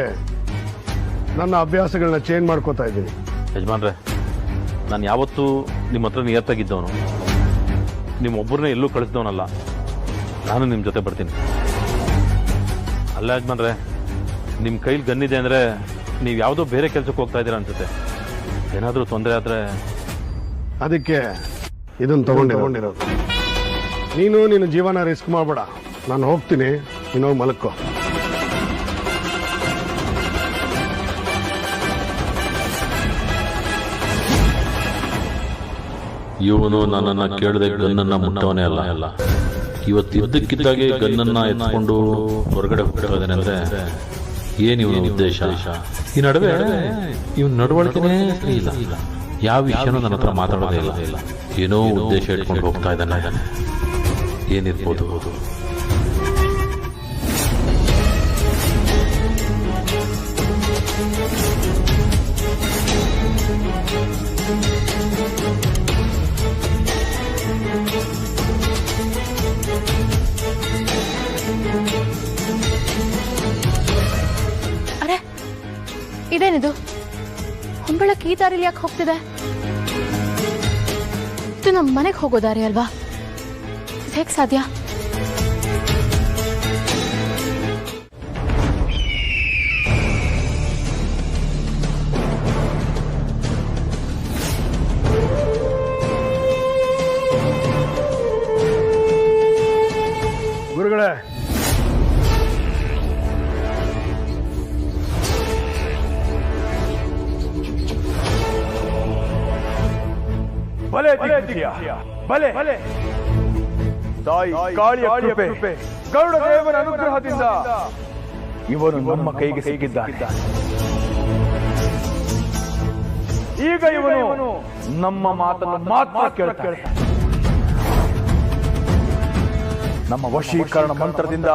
ನನ್ನ ಅಭ್ಯಾಸಗಳನ್ನ ಚೇಂಜ್ ಮಾಡ್ಕೋತಾ ಇದ್ದೀನಿ. ಯಜಮಾನ್ರೆ, ನಾನು ಯಾವತ್ತೂ ನಿಮ್ಮ ಹತ್ರ ನಿಯತ್ತಾಗಿದ್ದವನು. ನಿಮ್ಮೊಬ್ಬರನ್ನೇ ಎಲ್ಲೂ ಕಳಿಸಿದವನಲ್ಲ. ನಾನು ನಿಮ್ಮ ಜೊತೆ ಬರ್ತೀನಿ. ಅಲ್ಲ ಯಜಮಾನ್ರೆ, ನಿಮ್ಮ ಕೈಲಿ ಗನ್ನಿದೆ ಅಂದರೆ ನೀವು ಯಾವುದೋ ಬೇರೆ ಕೆಲಸಕ್ಕೆ ಹೋಗ್ತಾ ಇದ್ದೀರಾ ಅನ್ಸುತ್ತೆ. ಏನಾದರೂ ತೊಂದರೆ ಆದರೆ ಅದಕ್ಕೆ ಇದನ್ನು ತಗೊಂಡಿರೋದು. ನೀನು ನಿನ್ನ ಜೀವನ ರಿಸ್ಕ್ ಮಾಡಬೇಡ. ನಾನು ಹೋಗ್ತೀನಿ, ನೀನು ಮಲಕ್ಕೋ. ಇವನು ನನ್ನನ್ನು ಕೇಳದೆ ಗನ್ನನ್ನ ಮುಟ್ಟವನೇ ಅಲ್ಲ. ಇವತ್ತು ಇದ್ದಕ್ಕಿದ್ದಾಗೆ ಗನ್ನನ್ನ ಎತ್ಕೊಂಡು ಹೊರಗಡೆ ಹೋಗ್ತಾ ಇದ್ದಾನೆ ಅಂದ್ರೆ ಏನು ಇವನ ಉದ್ದೇಶ? ಈ ನಡುವೆ ಇವನ್ ನಡವಳಿಕೆನೇ ಇಲ್ಲ. ಯಾವ ವಿಷಯನೂ ನನ್ನ ಹತ್ರ ಮಾತಾಡೋದೇ ಇಲ್ಲ. ಏನೋ ಉದ್ದೇಶ ಇಟ್ಕೊಂಡು ಹೋಗ್ತಾ ಇದ್ದಾನೆ. ಏನಿರ್ಬೋದು? ಹೊಂಬಳಕ್ಕೆ ಈ ದಾರಿಲಿ ಯಾಕೆ ಹೋಗ್ತಿದೆ? ಇದು ನಮ್ಮ ಮನೆಗೆ ಹೋಗೋ ದಾರಿ ಅಲ್ವಾ? ಹೇಗೆ ಸಾಧ್ಯ? ಗುರುಗಳೇ, ಭಲೆ ದಿಗ್ವಿಜಯ, ಭಲೆ ತಾಯಿ ಕಾಳಿಯ ಕೃಪೆ, ಗರುಡ ದೇವರ ಅನುಗ್ರಹದಿಂದ ಇವನು ನಮ್ಮ ಕೈಗೆ ಸಿಕ್ಕಿದ್ದಾನೆ. ಈಗ ಇವನು ನಮ್ಮ ಮಾತನ್ನು ಮಾತ್ರ ಕೇಳ್ತಾನೆ. ನಮ್ಮ ವಶೀಕರಣ ಮಂತ್ರದಿಂದ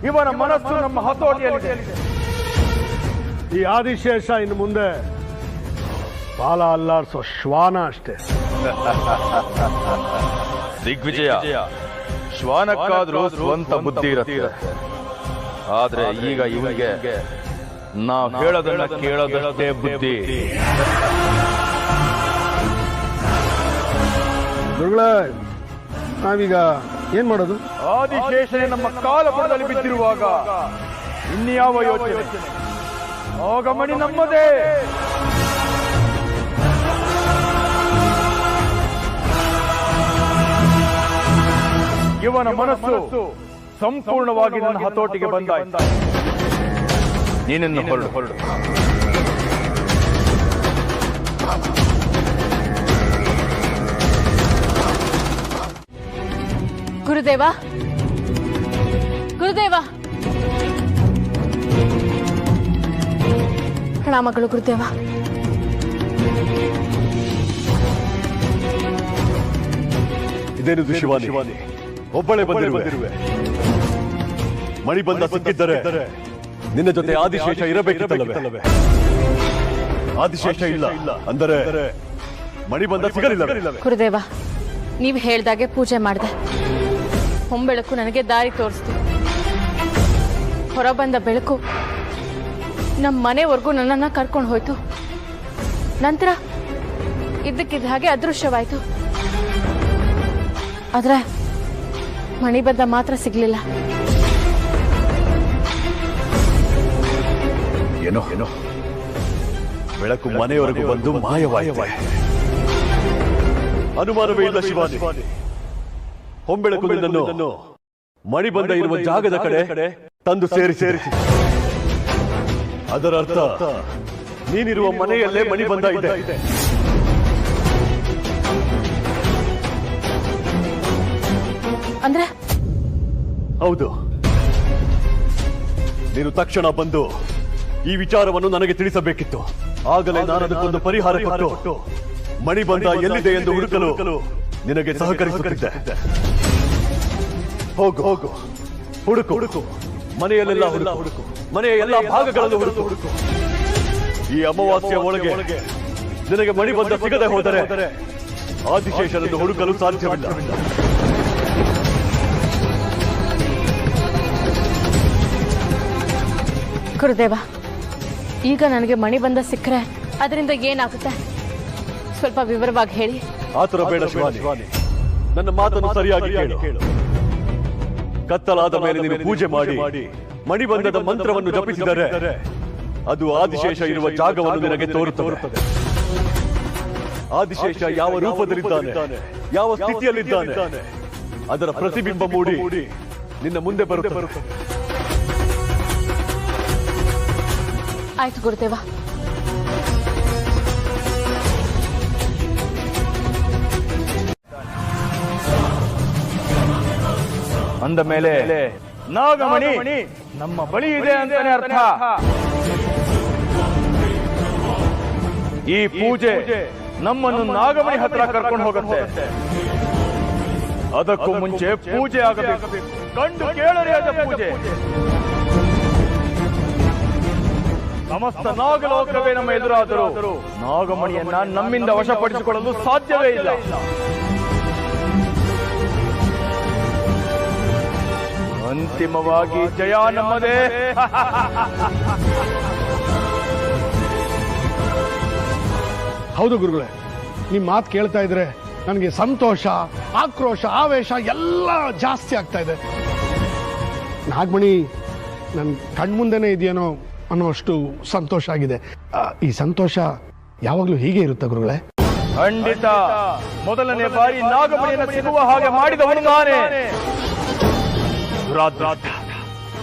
ಇವನ ಮನಸ್ಸು ನಮ್ಮ ಹತೋಟಿಯಲ್ಲಿದೆ. ಈ ಆದಿಶೇಷ ಇನ್ನು ಮುಂದೆ ಬಾಲ ಅಲ್ಲಾಡ್ಸೋ ಶ್ವಾನ ಅಷ್ಟೇ. ದಿಗ್ವಿಜಯ, ಶ್ವಾನಕ್ಕಾದ್ರೂ ಸ್ವಂತ ಬುದ್ಧಿ ಇರುತ್ತೆ. ಆದ್ರೆ ಈಗ ಇವನಿಗೆ ನಾವು ಹೇಳೋದನ್ನ ಕೇಳೋದಷ್ಟೇ ಬುದ್ಧಿ. ಗುರುಗಳೇ, ನಾವೀಗ ಏನ್ ಮಾಡೋದು? ಆದಿಶೇಷನೇ ನಮ್ಮ ಕಾಲಪುರದಲ್ಲಿ ಬಿದ್ದಿರುವಾಗ ಇನ್ಯಾವ ಯೋಚನೆ? ನಾಗಮಣಿ ನಮ್ಮದೇ. ಇವನ ಮನಸ್ಸು ಸಂಪೂರ್ಣವಾಗಿ ನನ್ನ ಹತೋಟಿಗೆ ಬಂದಾಯ್ತು. ನೀನನ್ನು ಹೊರಡು. ಗುರುದೇವ, ಗುರುದೇವ, ಪ್ರಣಾಮಗಳು ಗುರುದೇವ. ಇದೇನು ಶಿವಾನಿ, ಒಬ್ಬಳೇ ಬಂದಿರುವೆ. ಮಣಿ ಬಂದ ಸಿಕ್ಕಿದ್ದರೆ ನಿನ್ನ ಜೊತೆ ಆದಿಶೇಷ ಇರಬೇಕಿತ್ತಲ್ಲವೇ? ಆದಿಶೇಷ ಇಲ್ಲ ಅಂದರೆ ಮಣಿ ಬಂದ ಸಿಗಲಿಲ್ಲ. ಗುರುದೇವ, ನೀವು ಹೇಳ್ದಾಗೆ ಪೂಜೆ ಮಾಡಿದೆ. ಹೊಂಬೆಳಕು ನನಗೆ ದಾರಿ ತೋರಿಸ್ತು. ಹೊರಬಂದ ಬೆಳಕು ನಮ್ಮ ಮನೆವರೆಗೂ ನನ್ನನ್ನು ಕರ್ಕೊಂಡು ಹೋಯ್ತು. ನಂತರ ಇದ್ದಕ್ಕಿದ್ದ ಹಾಗೆ ಅದೃಶ್ಯವಾಯ್ತು. ಆದ್ರೆ ಮಣಿಬದ್ಧ ಮಾತ್ರ ಸಿಗ್ಲಿಲ್ಲ. ಏನೋ ಬೆಳಕು ಮನೆಯವರೆಗೂ ಬಂದು ಮಾಯವಾಯಿತು. ಅನುಮಾನವೇ ಇಲ್ಲ ಶಿವಾನಿ, ಹೊಂಬೆಳಕು ನಿನ್ನನ್ನು ಮಣಿಬಂಧ ಇರುವ ಜಾಗದ ಕಡೆ ತಂದು ಸೇರಿಸಿ. ಅದರ ಅರ್ಥ ನೀನಿರುವ ಮನೆಯಲ್ಲೇ ಮಣಿಬಂಧ ಇದೆ. ಅಂದ್ರೆ ಹೌದು. ನೀನು ತಕ್ಷಣ ಬಂದು ಈ ವಿಚಾರವನ್ನು ನನಗೆ ತಿಳಿಸಬೇಕಿತ್ತು. ಆಗಲೇ ನಾನು ಅದಕ್ಕೊಂದು ಪರಿಹಾರ ಕೊಟ್ಟು ಮಣಿಬಂಧ ಎಲ್ಲಿದೆ ಎಂದು ಹುಡುಕಲು ನಿನಗೆ ಸಹಕರಿಸುತ್ತಿದ್ದೆ. ಹೋಗು, ಹುಡುಕು. ಮನೆಯಲ್ಲೆಲ್ಲ ಹುಡುಕು. ಮನೆಯ ಎಲ್ಲಾ ಭಾಗಗಳನ್ನು ಹುಡುಕು. ಈ ಅಮಾವಾಸ್ಯ ಒಳಗೆ ನಿನಗೆ ಮಣಿಬಂಧ ಸಿಗದೆ ಹೋದರೆ ಆದಿಶೇಷನನ್ನು ಹುಡುಕಲು ಸಾಧ್ಯವಿಲ್ಲ. ಗುರುದೇವ, ಈಗ ನನಗೆ ಮಣಿಬಂಧ ಸಿಕ್ಕರೆ ಅದರಿಂದ ಏನಾಗುತ್ತೆ? ಸ್ವಲ್ಪ ವಿವರವಾಗಿ ಹೇಳಿ. ಆತುರ ಬೇಡ ಶಿವಾನಿ, ನನ್ನ ಮಾತನ್ನು ಸರಿಯಾಗಿ ಕೇಳು. ಕತ್ತಲಾದ ಮೇಲೆ ನೀನು ಪೂಜೆ ಮಾಡಿ ಮಣಿಬಂಧದ ಮಂತ್ರವನ್ನು ಜಪಿಸಿದರೆ ಅದು ಆದಿಶೇಷ ಇರುವ ಜಾಗವನ್ನು ನಿನಗೆ ತೋರುತ್ತದೆ. ಆದಿಶೇಷ ಯಾವ ರೂಪದಲ್ಲಿದ್ದಾನೆ, ಯಾವ ಸ್ಥಿತಿಯಲ್ಲಿದ್ದಾನೆ, ಅದರ ಪ್ರತಿಬಿಂಬ ಮೂಡಿ ನಿನ್ನ ಮುಂದೆ ಬರುತ್ತದೆ. ಆಯ್ತು ಗುರುದೇವ. ಅಂದ ಮೇಲೆ ನಾಗಮಣಿ ನಮ್ಮ ಬಳಿ ಇದೆ ಅಂತಾನೆ ಅರ್ಥ. ಈ ಪೂಜೆ ನಮ್ಮನ್ನು ನಾಗಮಣಿ ಹತ್ರ ಕರ್ಕೊಂಡು ಹೋಗುತ್ತೆ. ಅದಕ್ಕೂ ಮುಂಚೆ ಪೂಜೆ ಆಗಬೇಕು. ಕಂಡು ಕೇಳರಿಯಾದ ಪೂಜೆ. ಸಮಸ್ತ ನಾಗಲೋಕವೇ ನಮ್ಮ ಎದುರಾದರೂ ನಾಗಮಣಿಯನ್ನ ನಮ್ಮಿಂದ ವಶಪಡಿಸಿಕೊಳ್ಳಲು ಸಾಧ್ಯವೇ ಇಲ್ಲ. ಅಂತಿಮವಾಗಿ ಜಯ ನಮ್ಮದೇ. ಹೌದು ಗುರುಗಳೇ, ನಿಮ್ಮ ಮಾತು ಕೇಳ್ತಾ ಇದ್ರೆ ನನಗೆ ಸಂತೋಷ, ಆಕ್ರೋಶ, ಆವೇಶ ಎಲ್ಲ ಜಾಸ್ತಿ ಆಗ್ತಾ ಇದೆ. ನಾಗಮಣಿ ನನ್ನ ಕಣ್ಮುಂದೆನೇ ಇದೆಯೇನೋ ಅನ್ನೋಷ್ಟು ಸಂತೋಷ ಆಗಿದೆ. ಈ ಸಂತೋಷ ಯಾವಾಗಲೂ ಹೀಗೆ ಇರುತ್ತೆ ಗುರುಗಳೇ? ಖಂಡಿತ. ಮೊದಲನೇ ಬಾರಿ ನಾಗಮಣಿಯನ್ನು ಸಿಗುವ ಹಾಗೆ ಮಾಡಿದವನು ನಾನೇ.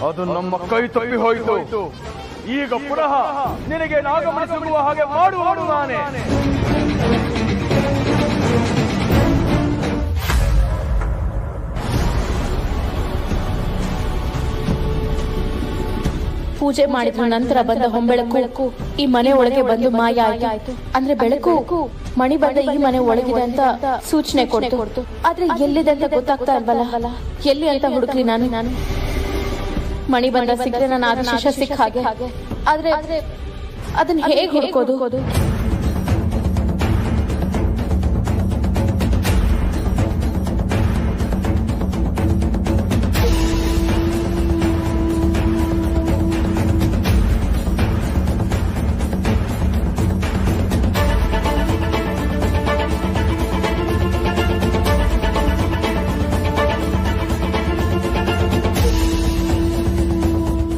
ಅದು ನಮ್ಮ ಕೈ ತಪ್ಪಿ ಹೋಯಿತು. ಈಗ ಪುನಃ ನಿನಗೆ ನಾಗಮಣಿ ಸಿಗುವ ಹಾಗೆ ಮಾಡುವವನು ನಾನೇ. ಪೂಜೆ ಮಾಡಿದ ನಂತರ ಬಂದ ಹೊಂಬೆಳಕು ಈ ಮನೆ ಒಳಗೆ ಬಂದು ಮಾಯ ಆಯ್ತು. ಅಂದ್ರೆ ಬೆಳಕು ಮಣಿ ಬಂದ ಈ ಮನೆ ಒಳಗಿದೆ ಅಂತ ಸೂಚನೆ ಕೊಡ್ತು. ಆದ್ರೆ ಎಲ್ಲಿದೆ ಅಂತ ಗೊತ್ತಾಗ್ತಾ ಇಲ್ವಲ್ಲ. ಎಲ್ಲಿ ಅಂತ ಹುಡುಕ್ಲಿ ನಾನು. ಮಣಿ ಬಂದ ಸಿಕ್ಕರೆ ನಾನು ಆದೇಶ ಸಿಕ್ಕ ಹಾಗೆ. ಆದ್ರೆ ಅದನ್ನ ಹೇಗೆ ಹುಡುಕೋದು?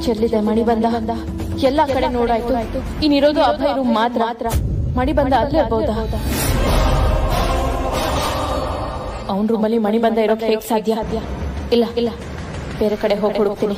ಚೆಲ್ಲಿದೆ ಮಣಿ ಬಂದ. ಎಲ್ಲಾ ಕಡೆ ನೋಡಾಯ್ತು. ಇನ್ನಿರೋದು ಅಭಯ ರೂಮ್ ಮಾತ್ರ. ಮಣಿ ಬಂದ ಅಲ್ಲೇ ಇರ್ಬಹುದಾ? ಅವನ್ ರೂಮಲ್ಲಿ ಮಣಿ ಬಂದ ಇರೋಕೆ ಹೇಗ್ ಸಾಧ್ಯ? ಇಲ್ಲ, ಬೇರೆ ಕಡೆ ಹೋಗಿ ಹುಡುಕ್ತೀನಿ.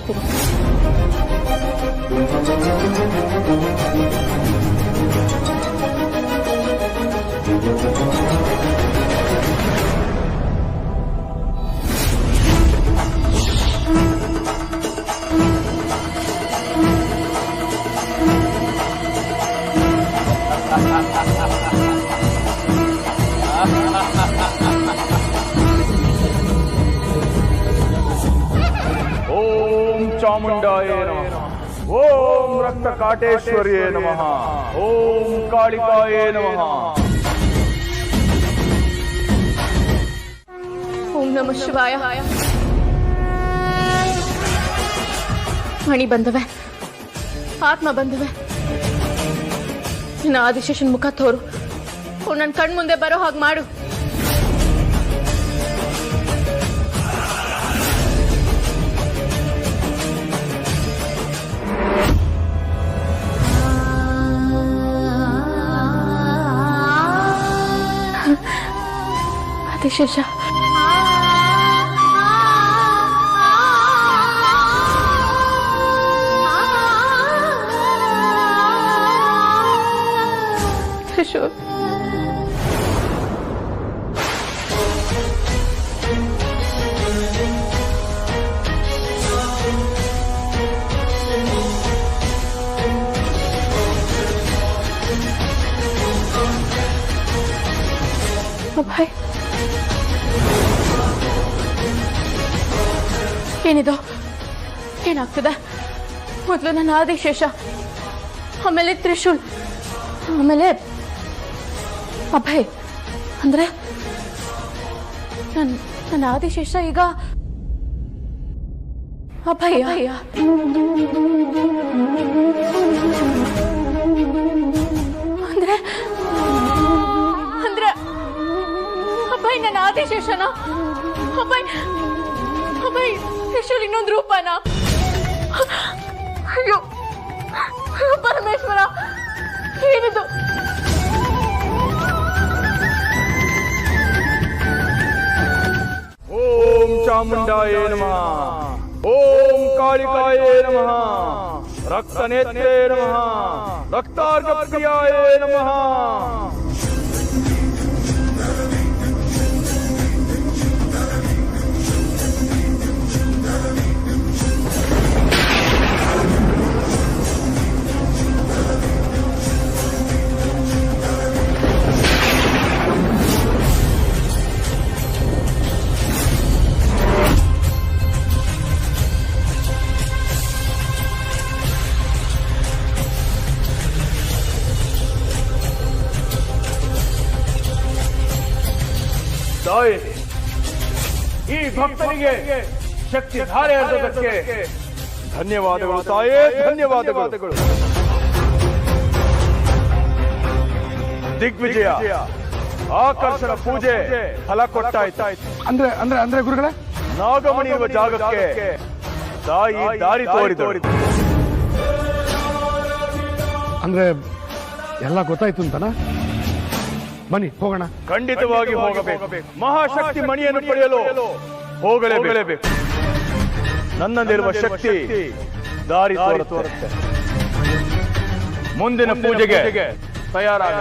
ಓಂ ಚಾಮುಂಡಾಯ ನಮಃ. ಓಂ ರಕ್ತ ಕಾಟೇಶ್ವರಿಯೇ ನಮಃ. ಓಂ ಕಾಳಿಕಾಯೇ ನಮಃ. ಓಂ ನಮಃ ಶಿವಾಯ. ಮಣಿ ಬಂದವೆ, ಆತ್ಮ ಬಂದವೆ. ನಿನ್ನ ಆದಿಶೇಷನ್ ಮುಖ ತೋರು. ನನ್ನ ಕಣ್ ಮುಂದೆ ಬರೋ ಹಾಗೆ ಮಾಡು. ಆದಿಶೇಷ, ತ್ರಿಶೂಲ್, ಅಭಯ್, ಏನಿದು? ಏನಾಗ್ತದೆ? ಮೊದಲು ನನ್ನ ಆದಿಶೇಷ, ಆಮೇಲೆ ತ್ರಿಶೂಲ್, ಆಮೇಲೆ ಅಭಯ್. ಅಂದ್ರೆ ನನ್ನ ಆದಿಶೇಷ ಈಗ ಅಭಯ. ಅಂದ್ರೆ ಅಭಯ್ ನನ್ನ ಆದಿಶೇಷನ? ಅಭಯ್ ತ್ರಿಶೂಲ್ ಇನ್ನೊಂದು ರೂಪನ? ಅಯ್ಯೋ ಪರಮೇಶ್ವರ, ಏನಿದು? ಓಂ ಚಾಮುಂಡಾಯ ನಮಃ. ಓಂ ಕಾಳಿಕಾಯೇ ನಮಃ. ರಕ್ತನೇತ್ರೇ ನಮಃ. ರಕ್ತಾರ್ಘಪ್ರಿಯಾಯೇ ನಮಃ. ತಾಯಿ, ಈ ಭಕ್ತನಿಗೆ ಶಕ್ತಿ ಧಾರೆ ಹರಿದದಕ್ಕೆ ಧನ್ಯವಾದಗಳು ತಾಯೇ, ಧನ್ಯವಾದಗಳು. ದಿಗ್ವಿಜಯ ಆಕರ್ಷಣ ಪೂಜೆ ಫಲ ಕೊಟ್ಟಾಯ್ತು. ಅಂದ್ರೆ ಅಂದ್ರೆ ಅಂದ್ರೆ ಗುರುಗಳೇ, ನಾಗಮಣಿ ಇರುವ ಜಾಗಕ್ಕೆ ತಾಯಿ ದಾರಿ ತೋರಿದಳು. ಅಂದ್ರೆ ಎಲ್ಲ ಗೊತ್ತಾಯ್ತು ಅಂತನಾ? ಬನ್ನಿ ಹೋಗೋಣ. ಖಂಡಿತವಾಗಿ ಹೋಗಬೇಕು. ಮಹಾಶಕ್ತಿ ಮಣಿಯನ್ನು ಪಡೆಯಲು ಹೋಗಲೇಬೇಕು. ನನ್ನಲ್ಲಿರುವ ಶಕ್ತಿ ದಾರಿ ತೋರುತ್ತೆ. ಮುಂದಿನ ಪೂಜೆಗೆ ತಯಾರಾಗ.